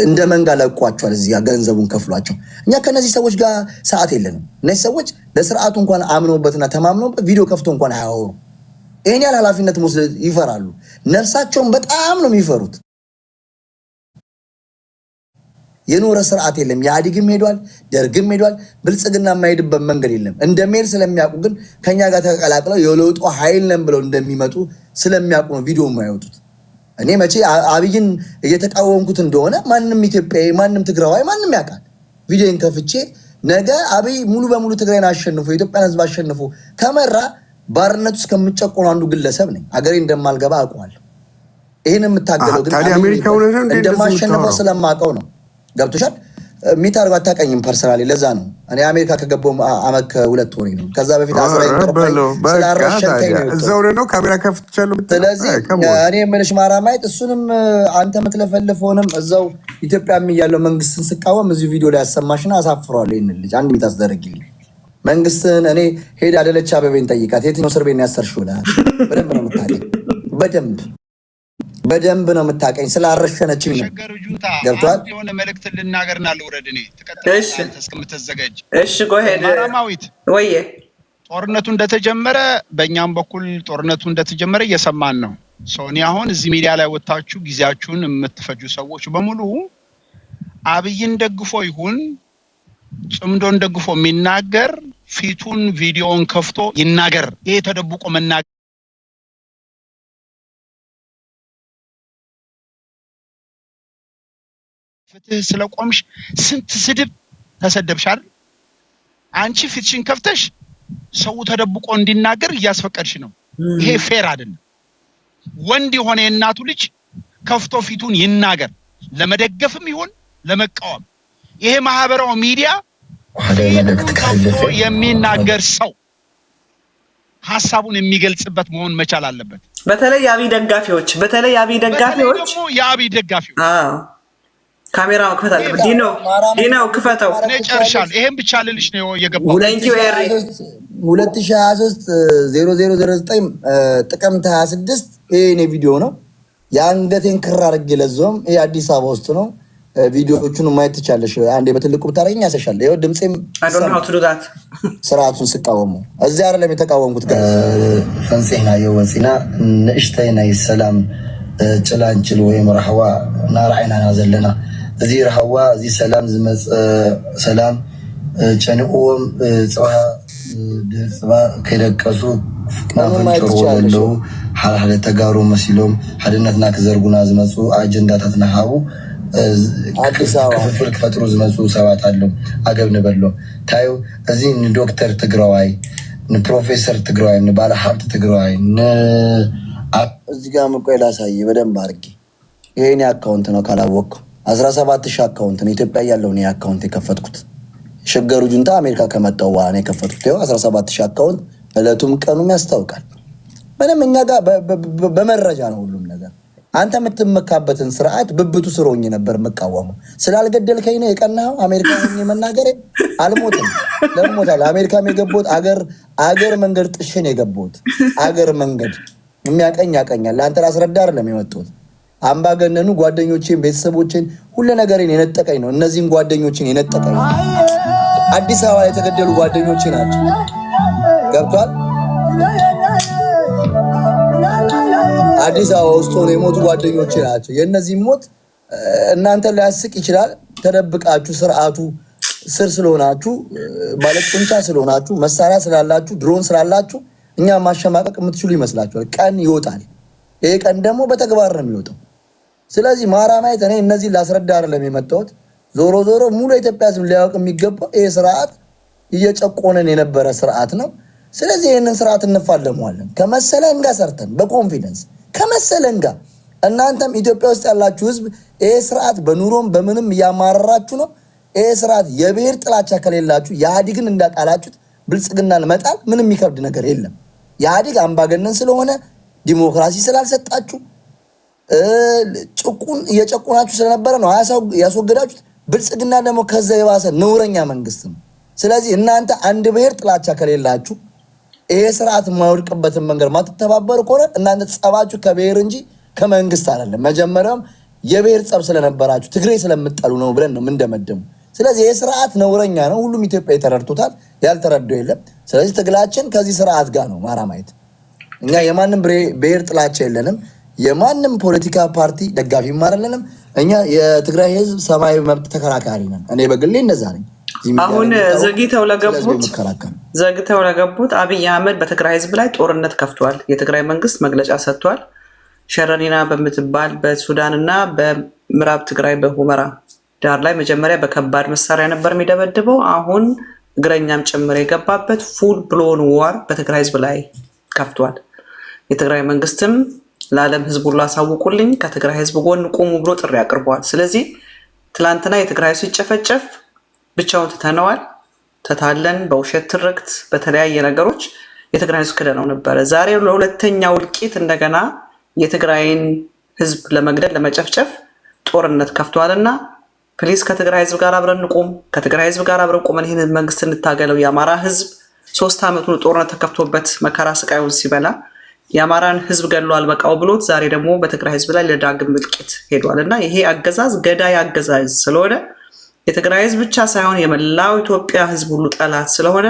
እንደ መንጋ ለቋቸዋል። እዚህ ጋር ገንዘቡን ከፍሏቸው እኛ ከነዚህ ሰዎች ጋር ሰዓት የለንም። እነዚህ ሰዎች ለስርዓቱ እንኳን አምነውበትና ተማምነውበት ቪዲዮ ከፍቶ እንኳን አያወሩ። ይሄን ያህል ኃላፊነት መውሰድ ይፈራሉ። ነፍሳቸውን በጣም ነው የሚፈሩት። የኖረ ስርዓት የለም። ኢህአዴግም ሄዷል፣ ደርግም ሄዷል። ብልጽግና የማይሄድበት መንገድ የለም። እንደሚሄድ ስለሚያውቁ ግን ከኛ ጋር ተቀላቅለው የለውጡ ኃይል ነን ብለው እንደሚመጡ ስለሚያውቁ ነው ቪዲዮ የማይወጡት። እኔ መቼ አብይን እየተቃወምኩት እንደሆነ ማንም ኢትዮጵያዊ፣ ማንም ትግራዋይ፣ ማንም ያውቃል። ቪዲዮን ከፍቼ ነገ አብይ ሙሉ በሙሉ ትግራይን አሸንፎ የኢትዮጵያን ህዝብ አሸንፎ ከመራ ባርነት ውስጥ ከምጨቆኑ አንዱ ግለሰብ ነኝ። አገሬ እንደማልገባ አውቀዋለሁ። ይህን የምታገለው ግን እንደማሸንፈው ስለማውቀው ነው። ገብቶሻል? ሚታርጋ አታውቀኝም ፐርሰናሊ። ለዛ ነው እኔ አሜሪካ ከገባሁ ዓመት ከ2 ወሬ ነው። ከዛ በፊት ስላረሸንከኝ ነው እዛው ነው ካሜራ ከፍቻለሁ። ስለዚህ እኔ የምልሽ ማራማየት እሱንም አንተ የምትለፈልፈውንም እዛው ኢትዮጵያ ያለው መንግስትን ስቃወም እዚሁ ቪዲዮ ላይ ያሰማሽና አሳፍረዋለሁ። ይህን ልጅ አንድ ሚታስደረግልኝ መንግስትን እኔ ሄድ አደለች አበቤን ጠይቃት የትኛው እስር ቤት ነው ያሰርሽው? በደንብ ነው የምታውቀኝ፣ በደንብ ነው የምታውቀኝ። ስላረሸነችኝ ነው። ገብቷል? የሆነ መልእክት ልናገርና ልውረድ እኔ እስከምትዘጋጅ። እሺ ጎሄድ ማራማዊት ወይዬ ጦርነቱ እንደተጀመረ በእኛም በኩል ጦርነቱ እንደተጀመረ እየሰማን ነው። እኔ አሁን እዚህ ሚዲያ ላይ ወጣችሁ ጊዜያችሁን የምትፈጁ ሰዎች በሙሉ አብይን ደግፎ ይሁን ጽምዶን ደግፎ የሚናገር ፊቱን ቪዲዮውን ከፍቶ ይናገር። ይሄ ተደብቆ መናገር ፍትህ ስለቆምሽ ስንት ስድብ ተሰደብሽ አይደል? አንቺ ፊትሽን ከፍተሽ ሰው ተደብቆ እንዲናገር እያስፈቀድሽ ነው። ይሄ ፌር አይደለም። ወንድ የሆነ የእናቱ ልጅ ከፍቶ ፊቱን ይናገር፣ ለመደገፍም ይሁን ለመቃወም። ይሄ ማህበራዊ ሚዲያ የሚናገር ሰው ሀሳቡን የሚገልጽበት መሆን መቻል አለበት። በተለይ የአብይ ደጋፊዎች ካሜራ መክፈት አለበት። ዲኖ ክፈተው። እኔ ጨርሻለሁ። ይሄን ብቻ ልልሽ ነው የገባው። 2023 0009 ጥቅምት 26 ይሄ እኔ ቪዲዮ ነው። የአንገቴን ክር አድርጌ ለዞም ይሄ አዲስ አበባ ውስጥ ነው። ቪዲዮዎቹን ማየት ትቻለሽ። አንዴ በትልቁ ብታረጋኝ ያሰሻል። ይሄው ድምጼም ስርዓቱን ስቃወሙ እዚያ አይደለም የተቃወምኩት። ፈንጽና የወጽና ንእሽተይ ናይ ሰላም ጭላንጭል ወይ መርሐዋ ናራይና ናዘለና እዚ ረሐዋ እዚ ሰላም ዝመጽ ሰላም ጨንቆም ጽባ ከደቀሱ ናፈንጭሮ ወለው ሓደ ተጋሩ መሲሎም ሓድነትና ክዘርጉና ዝመጹ አጀንዳታትና ሃቡ ክፍፍል ክፈጥሩ ዝመጹ ሰባት አሉ። አገብ ንበሎ ታዩ እዚ ንዶክተር ትግራዋይ ንፕሮፌሰር ትግራዋይ ንባለ ሀብት ትግራዋይ እዚህ ጋር መቆይ ላሳይ በደንብ አድርጌ። ይሄኔ አካውንት ነው ካላወቅኩ 17000 አካውንት ነው ኢትዮጵያ ያለው ነው አካውንት የከፈትኩት። ሸገሩ ጁንታ አሜሪካ ከመጣው በኋላ ነው የከፈትኩት። ይሄው 17000 አካውንት እለቱም ቀኑም ያስታውቃል። ምንም እኛ ጋር በመረጃ ነው ሁሉም ነገር። አንተ የምትመካበትን ስርዓት ብብቱ ስሮኝ ነበር መቃወሙ። ስላልገደልከኝ ነው የቀናው። አሜሪካ ሆኜ መናገሬ አልሞትም። ለሞታል አሜሪካም የገባሁት አገር መንገድ ጥሽን የገባሁት አገር መንገድ የሚያቀኝ ያቀኛል። ለአንተ ላስረዳ አይደለም የመጣሁት። አምባገነኑ ጓደኞቼን ቤተሰቦቼን ሁሉ ነገሬን የነጠቀኝ ነው። እነዚህን ጓደኞቼን የነጠቀኝ አዲስ አበባ የተገደሉ ጓደኞቼ ናቸው። ገብቷል? አዲስ አበባ ውስጥ ሆነው የሞቱ ጓደኞቼ ናቸው። የእነዚህ ሞት እናንተ ሊያስቅ ይችላል። ተደብቃችሁ ስርዓቱ ስር ስለሆናችሁ ባለጡንቻ ስለሆናችሁ መሳሪያ ስላላችሁ ድሮን ስላላችሁ እኛ ማሸማቀቅ የምትችሉ ይመስላችኋል። ቀን ይወጣል። ይሄ ቀን ደግሞ በተግባር ነው የሚወጣው። ስለዚህ ማራማየት እኔ እነዚህ ላስረዳ አይደለም የመጣሁት። ዞሮ ዞሮ ሙሉ ኢትዮጵያ ሕዝብ ሊያውቅ የሚገባው ይሄ ስርዓት እየጨቆነን የነበረ ስርዓት ነው። ስለዚህ ይሄንን ስርዓት እንፋለመዋለን ከመሰለን ጋር ሰርተን በኮንፊደንስ ከመሰለን ጋር። እናንተም ኢትዮጵያ ውስጥ ያላችሁ ሕዝብ ይሄ ስርዓት በኑሮም በምንም እያማረራችሁ ነው። ይሄ ስርዓት የብሔር ጥላቻ ከሌላችሁ ኢህአዴግን እንዳጣላችሁት ብልጽግናን መጣል ምንም የሚከብድ ነገር የለም። ኢህአዴግ አምባገነን ስለሆነ ዲሞክራሲ ስላልሰጣችሁ ጭቁን እየጨቁናችሁ ስለነበረ ነው ያስወገዳችሁት። ብልጽግና ደግሞ ከዛ የባሰ ነውረኛ መንግስት ነው። ስለዚህ እናንተ አንድ ብሔር ጥላቻ ከሌላችሁ ይሄ ስርዓት የማይወድቅበትን መንገድ ማትተባበሩ ከሆነ እናንተ ጸባችሁ ከብሔር እንጂ ከመንግስት አይደለም። መጀመሪያም የብሔር ጸብ ስለነበራችሁ ትግሬ ስለምጠሉ ነው ብለን ነው ምንደመደሙ። ስለዚህ ይሄ ስርዓት ነውረኛ ነው። ሁሉም ኢትዮጵያ ተረድቶታል። ያልተረዳው የለም። ስለዚህ ትግላችን ከዚህ ስርዓት ጋር ነው ማራማየት። እኛ የማንም ብሔር ጥላቻ የለንም። የማንም ፖለቲካ ፓርቲ ደጋፊም አይደለንም። እኛ የትግራይ ህዝብ ሰማያዊ መብት ተከራካሪ ነን። እኔ በግሌ እንደዛ ነኝ። አሁን ዘግተው ለገቡት አብይ አህመድ በትግራይ ህዝብ ላይ ጦርነት ከፍቷል። የትግራይ መንግስት መግለጫ ሰጥቷል። ሸረሪና በምትባል በሱዳን እና በምዕራብ ትግራይ በሁመራ ዳር ላይ መጀመሪያ በከባድ መሳሪያ ነበር የሚደበድበው። አሁን እግረኛም ጭምር የገባበት ፉል ብሎን ዋር በትግራይ ህዝብ ላይ ከፍቷል። የትግራይ መንግስትም ለዓለም ህዝብ ሁሉ አሳውቁልኝ፣ ከትግራይ ህዝብ ጎን ቁሙ ብሎ ጥሪ አቅርቧል። ስለዚህ ትላንትና የትግራይ ህዝብ ሲጨፈጨፍ ብቻውን ትተነዋል። ተታለን በውሸት ትርክት በተለያየ ነገሮች የትግራይ ህዝብ ክደነው ነበረ። ዛሬ ለሁለተኛው እልቂት እንደገና የትግራይን ህዝብ ለመግደል ለመጨፍጨፍ ጦርነት ከፍቷልና ፕሊዝ ከትግራይ ህዝብ ጋር አብረን እንቁም። ከትግራይ ህዝብ ጋር አብረን ቆመን ይህን መንግስት እንታገለው። የአማራ ህዝብ 3 ዓመቱን ጦርነት ተከፍቶበት መከራ ስቃዩን ሲበላ የአማራን ህዝብ ገድሎ አልበቃው ብሎት ዛሬ ደግሞ በትግራይ ህዝብ ላይ ለዳግም እልቂት ሄዷል እና ይሄ አገዛዝ ገዳይ አገዛዝ ስለሆነ የትግራይ ህዝብ ብቻ ሳይሆን የመላው ኢትዮጵያ ህዝብ ሁሉ ጠላት ስለሆነ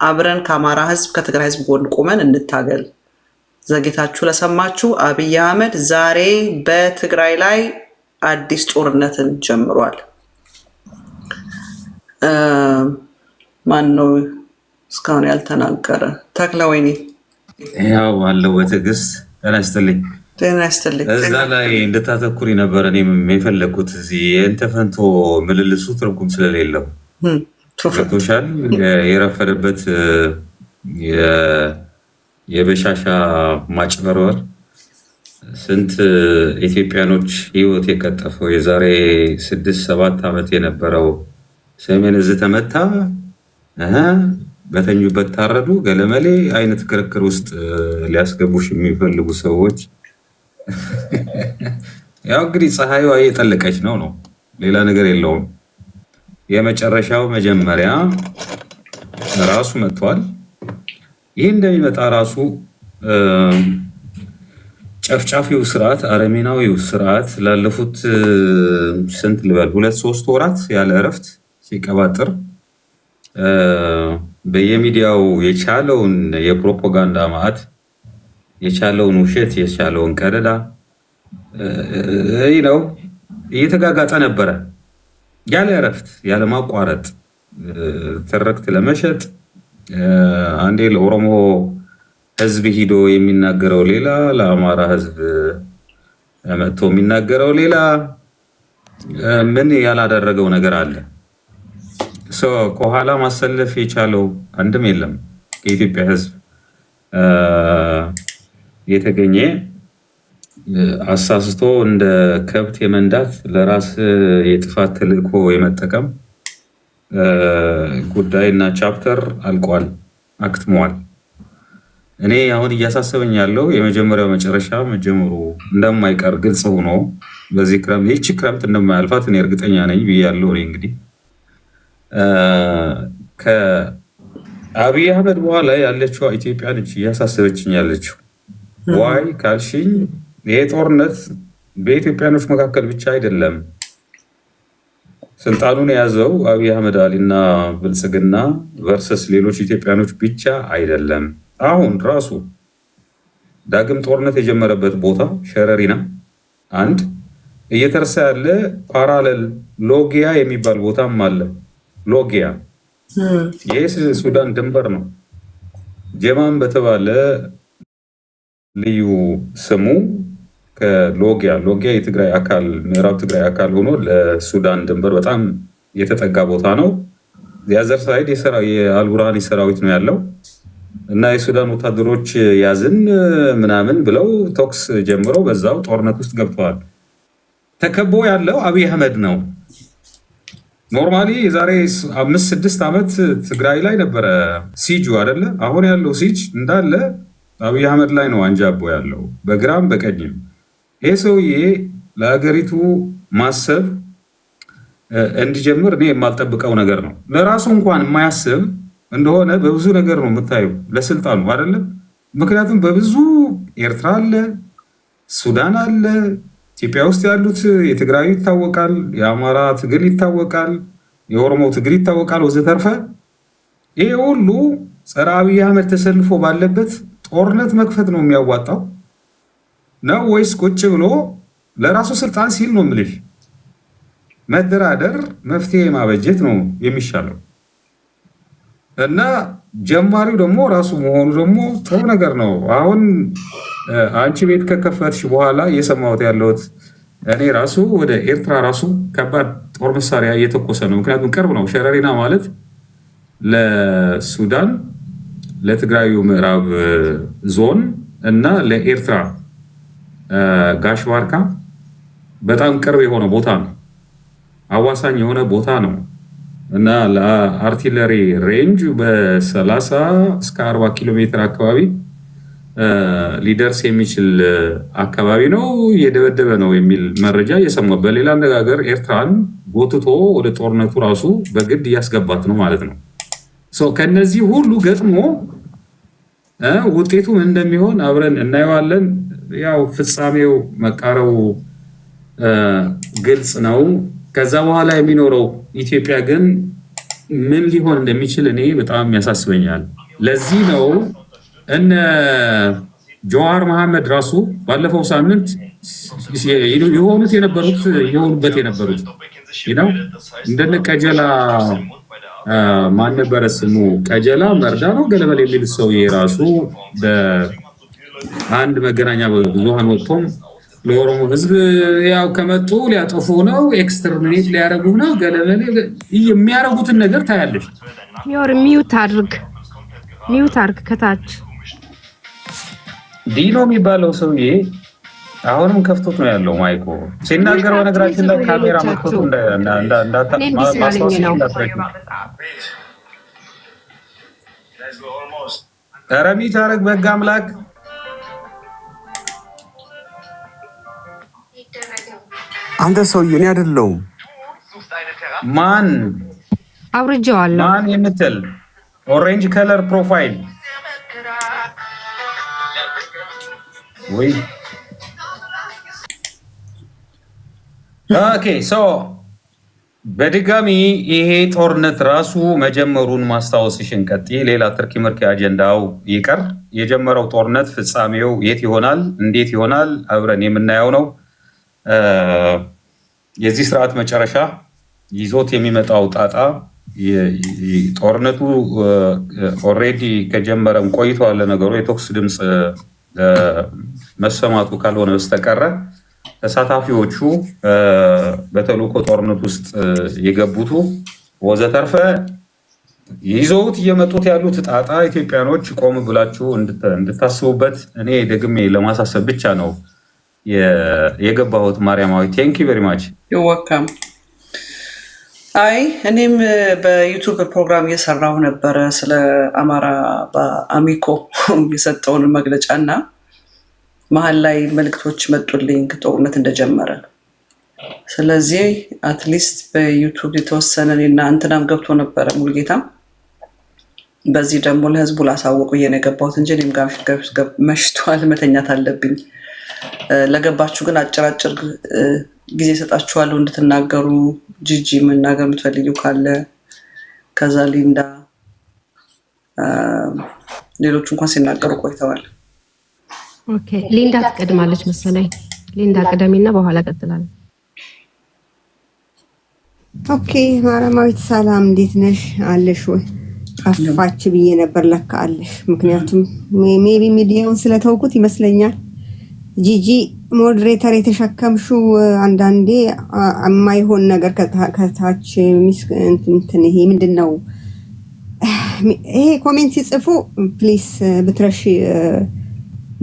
አብረን ከአማራ ህዝብ ከትግራይ ህዝብ ጎን ቆመን እንታገል። ዘግይታችሁ ለሰማችሁ አብይ አህመድ ዛሬ በትግራይ ላይ አዲስ ጦርነትን ጀምሯል። ማን ነው እስካሁን ያልተናገረ? ተክለ ወይኔ ያው አለው በትዕግስት ተነስተልኝ እዛ ላይ እንድታተኩሪ ነበር እኔም የፈለኩት። እዚህ የእንተፈንቶ ምልልሱ ትርጉም ስለሌለው ቶሻል የረፈደበት የበሻሻ ማጭበርበር ስንት ኢትዮጵያኖች ህይወት የቀጠፈው የዛሬ 6-7 ዓመት የነበረው ሰሜን እዝ ተመታ በተኙበት ታረዱ ገለመሌ አይነት ክርክር ውስጥ ሊያስገቡሽ የሚፈልጉ ሰዎች ያው እንግዲህ ፀሐይዋ እየጠለቀች ነው ሌላ ነገር የለውም። የመጨረሻው መጀመሪያ ራሱ መጥቷል። ይህ እንደሚመጣ ራሱ ጨፍጫፊው ስርዓት አረሜናዊው ስርዓት ላለፉት ስንት ልበል 2-3 ወራት ያለ እረፍት ሲቀባጥር በየሚዲያው የቻለውን የፕሮፓጋንዳ ማዕት የቻለውን ውሸት የቻለውን ቀደዳ ነው እየተጋጋጠ ነበረ ያለ እረፍት ያለ ማቋረጥ ትርክት ለመሸጥ አንዴ ለኦሮሞ ህዝብ ሂዶ የሚናገረው ሌላ ለአማራ ህዝብ መጥቶ የሚናገረው ሌላ ምን ያላደረገው ነገር አለ? ከኋላ ማሰለፍ የቻለው አንድም የለም። ከኢትዮጵያ ህዝብ የተገኘ አሳስቶ እንደ ከብት የመንዳት ለራስ የጥፋት ተልእኮ የመጠቀም ጉዳይ እና ቻፕተር አልቋል፣ አክትሟል። እኔ አሁን እያሳሰበኝ ያለው የመጀመሪያው መጨረሻ መጀመሩ እንደማይቀር ግልጽ ሆኖ በዚህ ክረምት ይህች ክረምት እንደማያልፋት እኔ እርግጠኛ ነኝ ብያለሁ። እኔ እንግዲህ ከአብይ አህመድ በኋላ ያለችው ኢትዮጵያ ነች እያሳሰበችኝ ያለችው። ዋይ ካልሽኝ ይሄ ጦርነት በኢትዮጵያኖች መካከል ብቻ አይደለም። ስልጣኑን የያዘው አብይ አህመድ አሊና ብልጽግና ቨርሰስ ሌሎች ኢትዮጵያኖች ብቻ አይደለም። አሁን ራሱ ዳግም ጦርነት የጀመረበት ቦታ ሸረሪና አንድ እየተረሳ ያለ ፓራሌል ሎጊያ የሚባል ቦታም አለ። ሎጊያ ይህ ሱዳን ድንበር ነው። ጀማን በተባለ ልዩ ስሙ ከሎጊያ የትግራይ አካል ምዕራብ ትግራይ አካል ሆኖ ለሱዳን ድንበር በጣም የተጠጋ ቦታ ነው። የአዘር ሳይድ የአልቡርሃኒ ሰራዊት ነው ያለው እና የሱዳን ወታደሮች ያዝን ምናምን ብለው ቶክስ ጀምረው በዛው ጦርነት ውስጥ ገብተዋል። ተከቦ ያለው አብይ አህመድ ነው። ኖርማሊ የዛሬ 5-6 ዓመት ትግራይ ላይ ነበረ ሲጁ አይደለ? አሁን ያለው ሲጅ እንዳለ አብይ አህመድ ላይ ነው አንጃቦ ያለው በግራም በቀኝም። ይህ ሰውዬ ለሀገሪቱ ማሰብ እንዲጀምር እኔ የማልጠብቀው ነገር ነው። ለራሱ እንኳን የማያስብ እንደሆነ በብዙ ነገር ነው የምታየው ለስልጣኑ አይደለም። ምክንያቱም በብዙ ኤርትራ አለ፣ ሱዳን አለ፣ ኢትዮጵያ ውስጥ ያሉት የትግራዩ ይታወቃል፣ የአማራ ትግል ይታወቃል፣ የኦሮሞ ትግል ይታወቃል ወዘተርፈ። ይሄ ሁሉ ጸረ አብይ አህመድ ተሰልፎ ባለበት ጦርነት መክፈት ነው የሚያዋጣው ነው ወይስ ቁጭ ብሎ ለራሱ ስልጣን ሲል ነው የምልሽ መደራደር መፍትሄ ማበጀት ነው የሚሻለው? እና ጀማሪው ደግሞ ራሱ መሆኑ ደግሞ ጥሩ ነገር ነው። አሁን አንቺ ቤት ከከፈትሽ በኋላ እየሰማሁት ያለሁት እኔ ራሱ ወደ ኤርትራ ራሱ ከባድ ጦር መሳሪያ እየተኮሰ ነው። ምክንያቱም ቅርብ ነው። ሸረሪና ማለት ለሱዳን ለትግራዩ ምዕራብ ዞን እና ለኤርትራ ጋሽባርካ በጣም ቅርብ የሆነ ቦታ ነው። አዋሳኝ የሆነ ቦታ ነው እና ለአርቲለሪ ሬንጅ በ30-40 ኪሎ ሜትር አካባቢ ሊደርስ የሚችል አካባቢ ነው። እየደበደበ ነው የሚል መረጃ እየሰማሁ፣ በሌላ አነጋገር ኤርትራን ጎትቶ ወደ ጦርነቱ ራሱ በግድ እያስገባት ነው ማለት ነው። ከነዚህ ሁሉ ገጥሞ ውጤቱ ምን እንደሚሆን አብረን እናየዋለን። ያው ፍጻሜው መቃረቡ ግልጽ ነው። ከዛ በኋላ የሚኖረው ኢትዮጵያ ግን ምን ሊሆን እንደሚችል እኔ በጣም ያሳስበኛል። ለዚህ ነው እነ ጀዋር መሐመድ ራሱ ባለፈው ሳምንት የሆኑበት የነበሩት እንደነ ቀጀላ ማን ነበረ ስሙ ቀጀላ መርዳ ነው ገለበል የሚል ሰው የራሱ በአንድ መገናኛ ብዙሃን ወጥቶም ለኦሮሞ ህዝብ ያው ከመጡ ሊያጠፉ ነው ኤክስተርሚኔት ሊያረጉ ነው ገለበል የሚያረጉትን ነገር ታያለሽ። ዮር ሚውት አድርግ ከታች ዲኖ የሚባለው ሰውዬ አሁንም ከፍቶት ነው ያለው ማይኮ ሲናገር በነገራችን ላይ ካሜራ መጥቶ ረሚት አረግ በጋ አምላክ አንተ ሰውዬ እኔ አይደለሁም ማን አውርጄዋለሁ ማን የምትል ኦሬንጅ ከለር ፕሮፋይል ወይ ኦኬ ሶ በድጋሚ ይሄ ጦርነት ራሱ መጀመሩን ማስታወስሽን ቀጥይ። ሌላ ትርኪ ምርኪ አጀንዳው ይቀር። የጀመረው ጦርነት ፍጻሜው የት ይሆናል፣ እንዴት ይሆናል አብረን የምናየው ነው። የዚህ ስርዓት መጨረሻ ይዞት የሚመጣው ጣጣ ጦርነቱ ኦልሬዲ ከጀመረም ቆይቷል። ነገሩ የተኩስ ድምፅ መሰማቱ ካልሆነ በስተቀረ ተሳታፊዎቹ በተልዕኮ ጦርነት ውስጥ የገቡቱ ወዘተርፈ ይዘውት እየመጡት ያሉት ጣጣ ኢትዮጵያኖች ቆም ብላችሁ እንድታስቡበት እኔ ደግሜ ለማሳሰብ ብቻ ነው የገባሁት። ማርያማዊ ቴንክ ዩ ቬሪ ማች ይወካም። አይ እኔም በዩቱብ ፕሮግራም እየሰራሁ ነበረ ስለ አማራ በአሚኮ የሰጠውን መግለጫ እና መሀል ላይ መልክቶች መጡልኝ ጦርነት እንደጀመረ። ስለዚህ አትሊስት በዩቱብ የተወሰነ እና እንትናም ገብቶ ነበረ ሙሉጌታም። በዚህ ደግሞ ለህዝቡ ላሳወቁ የገባሁት እንጂ እኔም ጋር መሽቷል፣ መተኛት አለብኝ። ለገባችሁ ግን አጭር ጊዜ ሰጣችኋለሁ እንድትናገሩ። ጂጂ መናገር የምትፈልጊው ካለ ከዛ ሊንዳ፣ ሌሎቹ እንኳን ሲናገሩ ቆይተዋል። ኦኬ ሊንዳ ትቀድማለች መሰለኝ። ሊንዳ ቀደሚና በኋላ ቀጥላለሁ። ኦኬ ማረማዊት ሰላም፣ እንዴት ነሽ? አለሽ ወይ? ጠፋች ብዬ ነበር፣ ለካ አለሽ። ምክንያቱም ሜቢ ሚዲያውን ስለተውኩት ይመስለኛል። ጂጂ ሞዴሬተር የተሸከምሽው አንዳንዴ የማይሆን ነገር ከታች እንትን ይሄ ምንድነው ይሄ ኮሜንት ሲጽፉ ፕሊስ ብትረሺ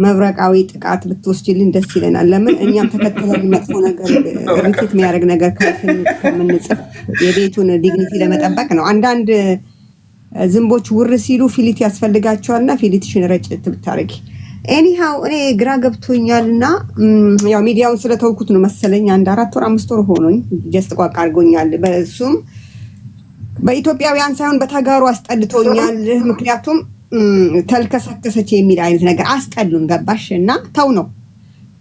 መብረቃዊ ጥቃት ብትወስጂልን ደስ ይለናል። ለምን እኛም ተከተለን መጥፎ ነገር ሪፊት የሚያደርግ ነገር ከምንጽፍ የቤቱን ዲግኒቲ ለመጠበቅ ነው። አንዳንድ ዝንቦች ውር ሲሉ ፊሊት ያስፈልጋቸዋልና ፊሊትሽን ረጭት ብታረጊ። ኤኒሃው እኔ ግራ ገብቶኛልና ያው ሚዲያውን ስለተውኩት ነው መሰለኝ። አንድ 4 ወር 5 ወር ሆኖኝ ጀስት ቋቅ አድርጎኛል። በሱም በኢትዮጵያውያን ሳይሆን በተጋሩ አስጠልቶኛል። ምክንያቱም ተልከሰከሰች የሚል አይነት ነገር አስጠሉን። ገባሽ? እና ተው ነው።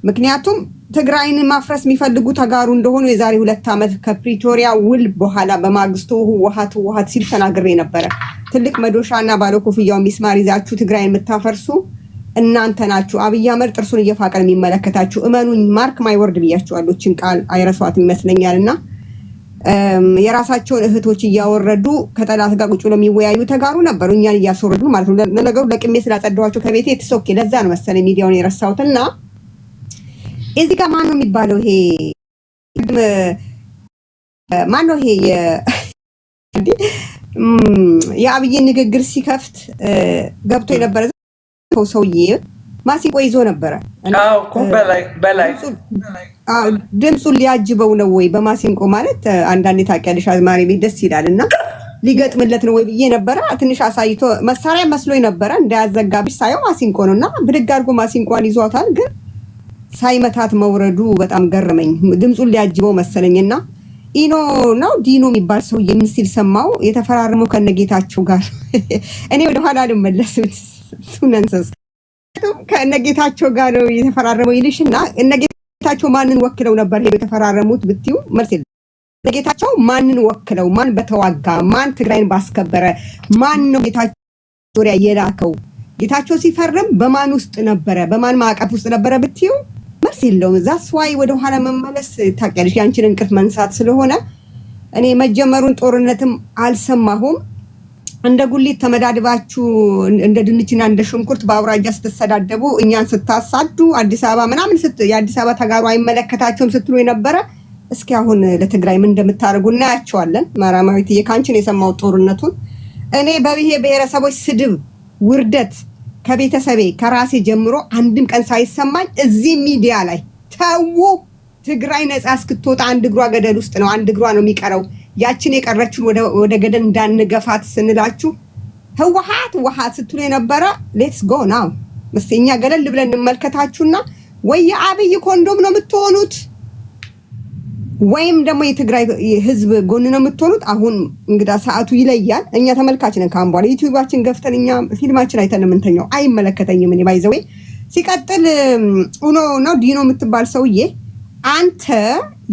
ምክንያቱም ትግራይን ማፍረስ የሚፈልጉ ተጋሩ እንደሆኑ የዛሬ 2 ዓመት ከፕሪቶሪያ ውል በኋላ በማግስቱ ህወሓት ሲል ተናግሬ ነበረ። ትልቅ መዶሻና ባለ ኮፍያው ሚስማር ይዛችሁ ትግራይን የምታፈርሱ እናንተ ናችሁ። አብይ አህመድ ጥርሱን እየፋቀ የሚመለከታችሁ እመኑኝ። ማርክ ማይ ወርድ ብያችኋለሁ። እችን ቃል አይረሷትም ይመስለኛልና የራሳቸውን እህቶች እያወረዱ ከጠላት ጋር ቁጭ ብለው የሚወያዩ ተጋሩ ነበሩ፣ እኛን እያስወረዱ ማለት ነው። ለነገሩ ለቅሜ ስላጸደዋቸው ከቤቴ ትሶኬ ለዛ ነው መሰለኝ ሚዲያውን የረሳሁትና እዚህ ጋር ማን ነው የሚባለው? ይሄ ማን ነው? ይሄ የአብይን ንግግር ሲከፍት ገብቶ የነበረ ሰውዬ ማሲንቆ ይዞ ነበረ። ድምፁን ሊያጅበው ነው ወይ በማሲንቆ ማለት አንዳንዴ ታውቂያለሽ፣ አዝማሪ ቤት ደስ ይላል እና ሊገጥምለት ነው ወይ ብዬ ነበረ። ትንሽ አሳይቶ መሳሪያ መስሎኝ ነበረ እንዳያዘጋብሽ ሳየው ማሲንቆ ነው እና ብድግ አድርጎ ማሲንቋን ይዟታል። ግን ሳይመታት መውረዱ በጣም ገረመኝ። ድምፁን ሊያጅበው መሰለኝና ኢኖ ነው ዲኖ የሚባል ሰው የሚል ሰማው። የተፈራረመው ከነጌታቸው ጋር እኔ ወደኋላ ልመለስም ሱነንሰስ ከነጌታቸው ጋር ነው የተፈራረመው ይልሽና እነጌታቸው ማንን ወክለው ነበር ሄዶ የተፈራረሙት ብትዩ መልስ የለም። እነጌታቸው ማንን ወክለው፣ ማን በተዋጋ፣ ማን ትግራይን ባስከበረ፣ ማን ነው ጌታቸው ዙሪያ የላከው? ጌታቸው ሲፈርም በማን ውስጥ ነበረ፣ በማን ማዕቀፍ ውስጥ ነበረ ብትዩ መልስ የለውም። ዛስ ዋይ ወደ ኋላ መመለስ ታውቂያለሽ፣ ያንቺን እንቅልፍ መንሳት ስለሆነ እኔ መጀመሩን ጦርነትም አልሰማሁም። እንደ ጉሊት ተመዳድባችሁ እንደ ድንችና እንደ ሽንኩርት በአውራጃ ስትሰዳደቡ እኛን ስታሳዱ አዲስ አበባ ምናምን የአዲስ አበባ ተጋሩ አይመለከታቸውም ስትሉ የነበረ እስኪ አሁን ለትግራይ ምን እንደምታደርጉ እናያቸዋለን። ማራማዊት የካንቺን የሰማው ጦርነቱን እኔ በብሔር ብሔረሰቦች ስድብ ውርደት ከቤተሰቤ ከራሴ ጀምሮ አንድም ቀን ሳይሰማኝ እዚህ ሚዲያ ላይ ተው ትግራይ ነፃ እስክትወጣ አንድ እግሯ ገደል ውስጥ ነው፣ አንድ እግሯ ነው የሚቀረው። ያችን የቀረችን ወደ ገደል እንዳንገፋት ስንላችሁ ህወሓት ስትሉ የነበረ ሌትስ ጎ ናው መስኛ ገለል ብለን እንመልከታችሁና ወይ የአብይ ኮንዶም ነው የምትሆኑት ወይም ደግሞ የትግራይ ህዝብ ጎን ነው የምትሆኑት። አሁን እንግዳ ሰዓቱ ይለያል። እኛ ተመልካች ነን። ካምባላ ዩቲዩባችን ገፍተን እኛ ፊልማችን አይተን የምንተኛው አይመለከተኝም። እኔ ባይዘው ሲቀጥል ኡኖ ነው ዲኖ የምትባል ሰውዬ አንተ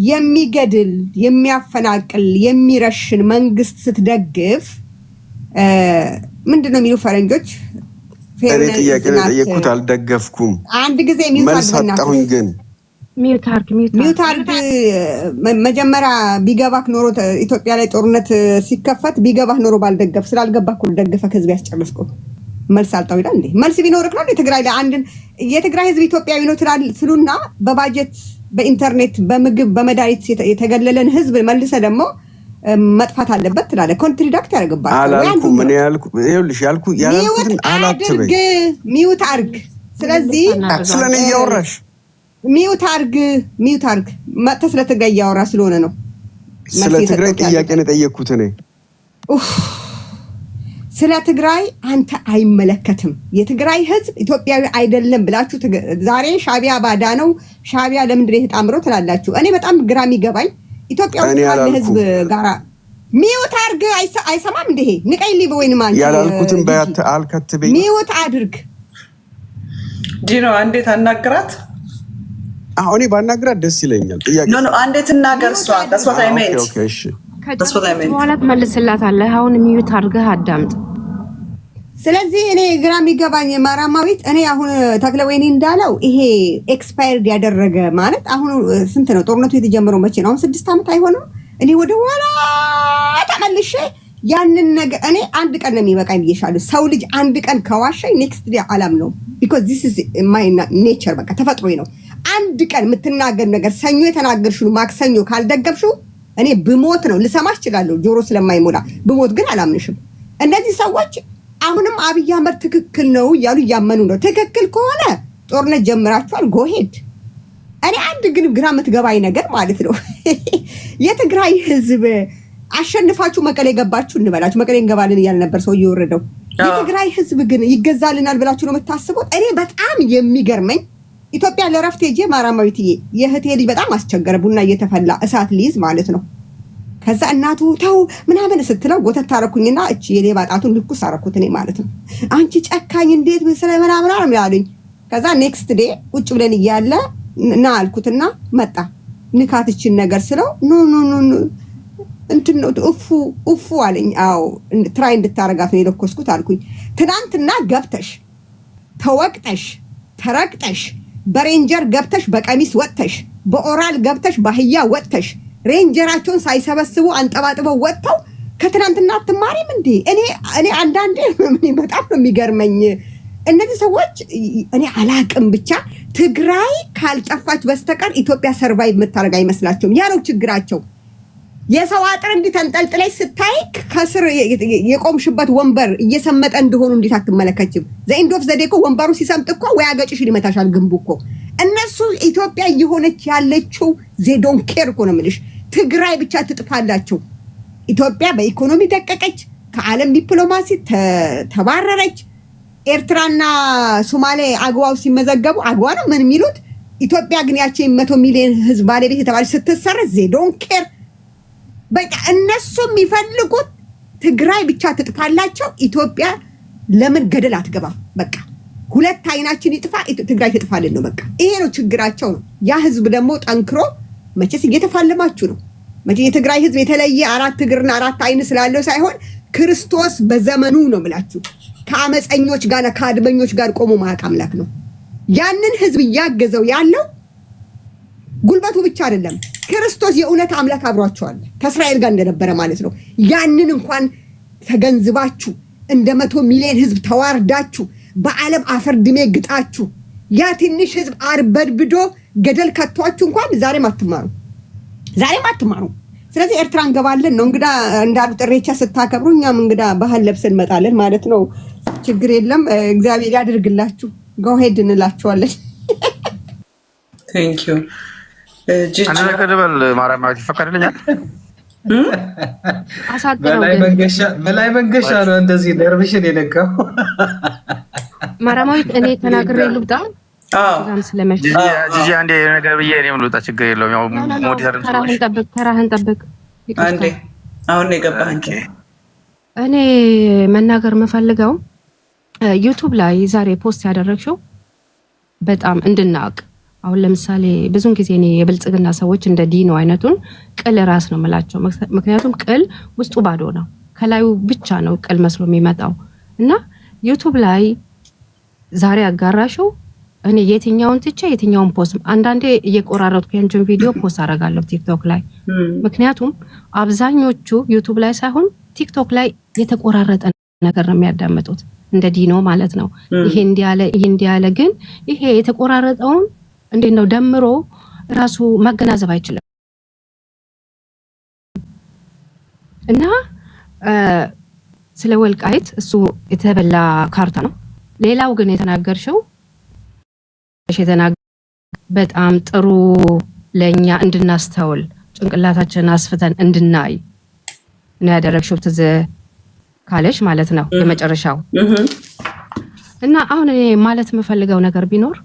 የሚገድል የሚያፈናቅል የሚረሽን መንግስት ስትደግፍ ምንድነው የሚሉ ፈረንጆች እኔ ጥያቄ ነው ጠየቅኩት፣ አልደገፍኩም። አንድ ጊዜ መልስ አጣሁኝ ግን ሚውት አርግ መጀመሪያ ቢገባክ ኖሮ ኢትዮጵያ ላይ ጦርነት ሲከፈት ቢገባክ ኖሮ ባልደገፍ ስላልገባክ ነው ደግፈክ ህዝብ ያስጨርስኩ መልስ አልጣው ይላል እንዴ? መልስ ቢኖርክ ነው የትግራይ ላይ አንድን የትግራይ ህዝብ ኢትዮጵያዊ ነው ትሉና በባጀት በኢንተርኔት በምግብ በመድኃኒት የተገለለን ህዝብ መልሰ ደግሞ መጥፋት አለበት ትላለ። ኮንትራክት ያደርግባል። አላልኩም እኔ ይኸውልሽ ያልኩትን አላትበይ ሚውት አርግ። ስለዚህ ስለኔ እያወራሽ ሚውት አርግ መጥተህ ስለ ትግራይ እያወራ ስለሆነ ነው። ስለ ትግራይ ጥያቄ ነው የጠየቅኩት እኔ። ስለ ትግራይ አንተ አይመለከትም። የትግራይ ህዝብ ኢትዮጵያዊ አይደለም ብላችሁ ዛሬ ሻቢያ ባዳ ነው ሻቢያ ለምንድን ነው የተጣምረው ትላላችሁ። እኔ በጣም ግራ የሚገባኝ ኢትዮጵያዊ ካለ ህዝብ ጋራ ሚውት አርግ አይሰማም እንዴ? ንቀይ ሊብ ወይንም አንተ ያላልኩትን በያት አልከትበኝ ሚውት አድርግ። ዲኖ አንዴ ታናግራት። አሁን ባናግራት ደስ ይለኛል። ጥያቄ ኖ አንዴ ትናገር እሷ ተስፋታ አይመንት ኦኬ እሺ በኋላ ትመልስላታለህ። አሁን ሚውት አድርገህ አዳምጥ። ስለዚህ እኔ ግራ የሚገባኝ ማራማዊት እኔ አሁን ተክለወይኒ እንዳለው ይሄ ኤክስፓየርድ ያደረገ ማለት አሁን ስንት ነው ጦርነቱ የተጀመረው መቼ ነው? አሁን 6 ዓመት አይሆንም? እኔ ወደ ኋላ ተመልሼ ያንን ነገር እኔ አንድ ቀን ነው የሚበቃኝ ብዬሻለሁ። ሰው ልጅ አንድ ቀን ከዋሸኝ ኔክስት ዴይ አላም ነው because this is my nature በቃ ተፈጥሮዬ ነው። አንድ ቀን የምትናገር ነገር ሰኞ የተናገርሽው ማክሰኞ ካልደገብሽው እኔ ብሞት ነው ልሰማሽ እችላለሁ ጆሮ ስለማይሞላ ብሞት ግን አላምንሽም። እነዚህ ሰዎች አሁንም አብይ አህመድ ትክክል ነው እያሉ እያመኑ ነው። ትክክል ከሆነ ጦርነት ጀምራችኋል ጎሄድ። እኔ አንድ ግን ግራ የምትገባኝ ነገር ማለት ነው የትግራይ ህዝብ አሸንፋችሁ መቀሌ ገባችሁ እንበላችሁ መቀሌ እንገባለን እያለ ነበር ሰው እየወረደው። የትግራይ ህዝብ ግን ይገዛልናል ብላችሁ ነው የምታስቡት? እኔ በጣም የሚገርመኝ ኢትዮጵያ ለረፍት ሄጄ ማራማዊትዬ የእህቴ ልጅ በጣም አስቸገረ ቡና እየተፈላ እሳት ሊይዝ ማለት ነው። ከዛ እናቱ ተው ምናምን ስትለው ጎተት ታረኩኝና እቺ የሌባ ጣቱን ልኩስ አረኩት እኔ ማለት ነው። አንቺ ጨካኝ እንዴት ስለ ምናምን አለ ያሉኝ። ከዛ ኔክስት ዴይ ቁጭ ብለን እያለ እና አልኩትና መጣ ንካትችን ነገር ስለው ኖ እንትን ነው ኡፉ አለኝ። አዎ ትራይ እንድታረጋት ነው የለኮስኩት አልኩኝ። ትናንትና ገብተሽ ተወቅተሽ ተረቅጠሽ በሬንጀር ገብተሽ በቀሚስ ወጥተሽ በኦራል ገብተሽ ባህያ ወጥተሽ ሬንጀራቸውን ሳይሰበስቡ አንጠባጥበው ወጥተው ከትናንትና አትማሪም እንዴ? እኔ አንዳንዴ በጣም ነው የሚገርመኝ እነዚህ ሰዎች። እኔ አላቅም ብቻ ትግራይ ካልጠፋች በስተቀር ኢትዮጵያ ሰርቫይቭ የምታደርግ አይመስላቸውም። ያ ነው ችግራቸው። የሰው አጥር እንዲህ ተንጠልጥለሽ ስታይ ከስር የቆምሽበት ወንበር እየሰመጠ እንደሆኑ እንዴት አትመለከችም? ዘኢንዶፍ ዘዴኮ ወንበሩ ሲሰምጥ እኮ ወይ አገጭሽን ይመታሻል ግንቡ እኮ። እነሱ ኢትዮጵያ እየሆነች ያለችው ዜዶን ኬር እኮ ነው የምልሽ። ትግራይ ብቻ ትጥፋላቸው። ኢትዮጵያ በኢኮኖሚ ደቀቀች፣ ከዓለም ዲፕሎማሲ ተባረረች። ኤርትራና ሶማሌ አግዋው ሲመዘገቡ አግዋ ነው ምን የሚሉት። ኢትዮጵያ ግን ያቺ 100 ሚሊዮን ህዝብ ባለቤት የተባለች ስትሰረዝ ዜዶን ኬር። በቃ እነሱ የሚፈልጉት ትግራይ ብቻ ትጥፋላቸው። ኢትዮጵያ ለምን ገደል አትገባም? በቃ ሁለት አይናችን ይጥፋ ትግራይ ትጥፋልን ነው በቃ። ይሄ ነው ችግራቸው ነው። ያ ህዝብ ደግሞ ጠንክሮ መቼስ እየተፋለማችሁ ነው። መቼ የትግራይ ህዝብ የተለየ 4 እግርና 4 አይን ስላለው ሳይሆን ክርስቶስ በዘመኑ ነው የምላችሁ ከአመፀኞች ጋር ከአድመኞች ጋር ቆሞ ማያውቅ አምላክ ነው። ያንን ህዝብ እያገዘው ያለው ጉልበቱ ብቻ አይደለም፣ ክርስቶስ የእውነት አምላክ አብሯቸዋል ከእስራኤል ጋር እንደነበረ ማለት ነው። ያንን እንኳን ተገንዝባችሁ እንደ 100 ሚሊዮን ህዝብ ተዋርዳችሁ በዓለም አፈር ድሜ ግጣችሁ ያ ትንሽ ህዝብ አርበድብዶ ገደል ከቷችሁ እንኳን ዛሬም አትማሩ። ስለዚህ ኤርትራ እንገባለን ነው እንግዳ እንዳሉት ኢሬቻ ስታከብሩ እኛም እንግዳ ባህል ለብሰን እንመጣለን ማለት ነው። ችግር የለም። እግዚአብሔር ያድርግላችሁ። ጎ ሄድ እንላችኋለን። ቴንክ ዩ ጂጂ አንተ ከደበል ማርያማዊት ይፈቀድልኛል። በላይ መንገሻ ነው እንደዚህ ነርቭሽን የነካው። ማርያማዊት እኔ ተናግሬ ልውጣ። ጂጂ አንዴ ነገር ብዬ እኔም ልውጣ። ችግር የለውም። ያው ሞዲተርም ተራህን ጠብቅ። አንዴ አሁን የገባህ አንቺ። እኔ መናገር የምፈልገው ዩቲዩብ ላይ ዛሬ ፖስት ያደረግሽው በጣም እንድናውቅ። አሁን ለምሳሌ ብዙን ጊዜ እኔ የብልጽግና ሰዎች እንደ ዲኖ አይነቱን ቅል ራስ ነው የምላቸው። ምክንያቱም ቅል ውስጡ ባዶ ነው፣ ከላዩ ብቻ ነው ቅል መስሎ የሚመጣው። እና ዩቲዩብ ላይ ዛሬ አጋራሽው እኔ የትኛውን ትቼ የትኛውን ፖስት አንዳንዴ እየቆራረጥኩ ያንቺን ቪዲዮ ፖስት አደርጋለሁ ቲክቶክ ላይ። ምክንያቱም አብዛኞቹ ዩቲዩብ ላይ ሳይሆን ቲክቶክ ላይ የተቆራረጠ ነገር ነው የሚያዳምጡት፣ እንደ ዲኖ ማለት ነው። ይሄ እንዲያለ ግን ይሄ የተቆራረጠውን እንዴት ነው ደምሮ ራሱ ማገናዘብ አይችልም። እና ስለ ወልቃይት እሱ የተበላ ካርታ ነው። ሌላው ግን የተናገርሽው በጣም ጥሩ ለኛ እንድናስተውል ጭንቅላታችንን አስፍተን እንድናይ ነው ያደረግሽው። ትዝ ካለሽ ማለት ነው የመጨረሻው። እና አሁን እኔ ማለት የምፈልገው ነገር ቢኖር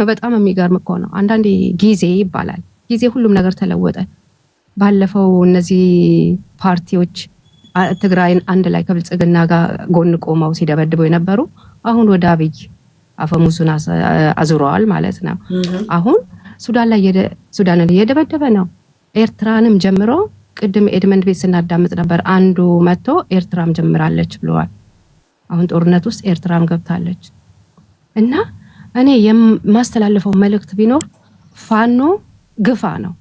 በጣም የሚገርም እኮ ነው። አንዳንዴ ጊዜ ይባላል። ጊዜ ሁሉም ነገር ተለወጠ። ባለፈው እነዚህ ፓርቲዎች ትግራይን አንድ ላይ ከብልጽግና ጋር ጎን ቆመው ሲደበድበው የነበሩ አሁን ወደ አብይ አፈሙዙን አዙረዋል ማለት ነው። አሁን ሱዳንን እየደበደበ ነው። ኤርትራንም ጀምሮ ቅድም ኤድመንድ ቤት ስናዳምጥ ነበር። አንዱ መጥቶ ኤርትራም ጀምራለች ብለዋል። አሁን ጦርነት ውስጥ ኤርትራም ገብታለች። እና እኔ የማስተላልፈው መልእክት ቢኖር ፋኖ ግፋ ነው።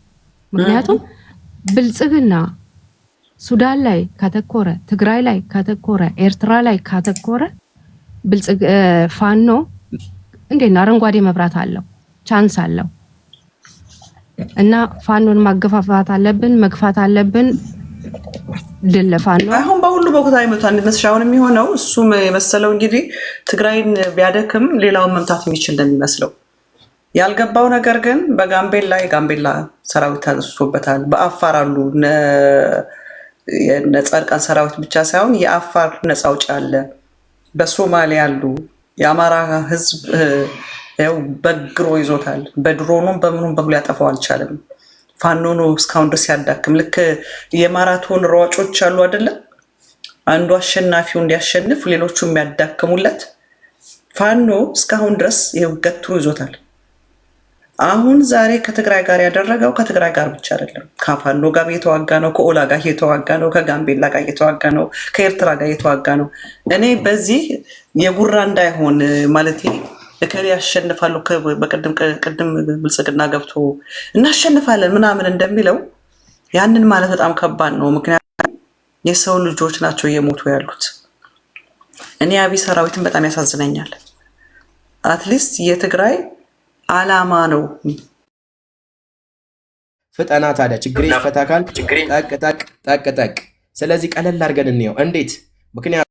ምክንያቱም ብልጽግና ሱዳን ላይ ካተኮረ፣ ትግራይ ላይ ካተኮረ፣ ኤርትራ ላይ ካተኮረ ፋኖ እንዴት ነው አረንጓዴ መብራት አለው፣ ቻንስ አለው። እና ፋኖን ማገፋፋት አለብን፣ መግፋት አለብን። ድል ለፋኖ። አሁን በሁሉ ቦታ ይመጣል እንደመስሻውን የሚሆነው እሱም የመሰለው እንግዲህ ትግራይን ቢያደክም ሌላውን መምታት የሚችል እንደሚመስለው ያልገባው ነገር ግን በጋምቤላ የጋምቤላ ሰራዊት ተነስቶበታል። በአፋር አሉ የነጻድቃን ሰራዊት ብቻ ሳይሆን የአፋር ነፃ አውጪ አለ። በሶማሊያ አሉ። የአማራ ህዝብ ያው በግሮ ይዞታል። በድሮኑም በምኑም በሙሉ ያጠፋው አልቻለም። ፋኖ ነው እስካሁን ድረስ ያዳክም። ልክ የማራቶን ሯጮች አሉ አይደለም፣ አንዱ አሸናፊው እንዲያሸንፍ ሌሎቹ የሚያዳክሙለት ፋኖ እስካሁን ድረስ ይሄው ገትሮ ይዞታል። አሁን ዛሬ ከትግራይ ጋር ያደረገው ከትግራይ ጋር ብቻ አይደለም፣ ከፋኖ ጋር እየተዋጋ ነው፣ ከኦላ ጋር እየተዋጋ ነው፣ ከጋምቤላ ጋር እየተዋጋ ነው፣ ከኤርትራ ጋር እየተዋጋ ነው። እኔ በዚህ የጉራ እንዳይሆን ማለት እከሌ ያሸንፋሉ ቅድም ብልጽግና ገብቶ እናሸንፋለን ምናምን እንደሚለው ያንን ማለት በጣም ከባድ ነው። ምክንያቱም የሰው ልጆች ናቸው እየሞቱ ያሉት። እኔ አብይ ሰራዊትን በጣም ያሳዝነኛል። አትሊስት የትግራይ አላማ ነው። ፍጠና ታዲያ ችግሬ ይፈታካል። ጠቅ ጠቅ ጠቅ ጠቅ። ስለዚህ ቀለል አድርገን እንየው እንዴት ምክንያቱም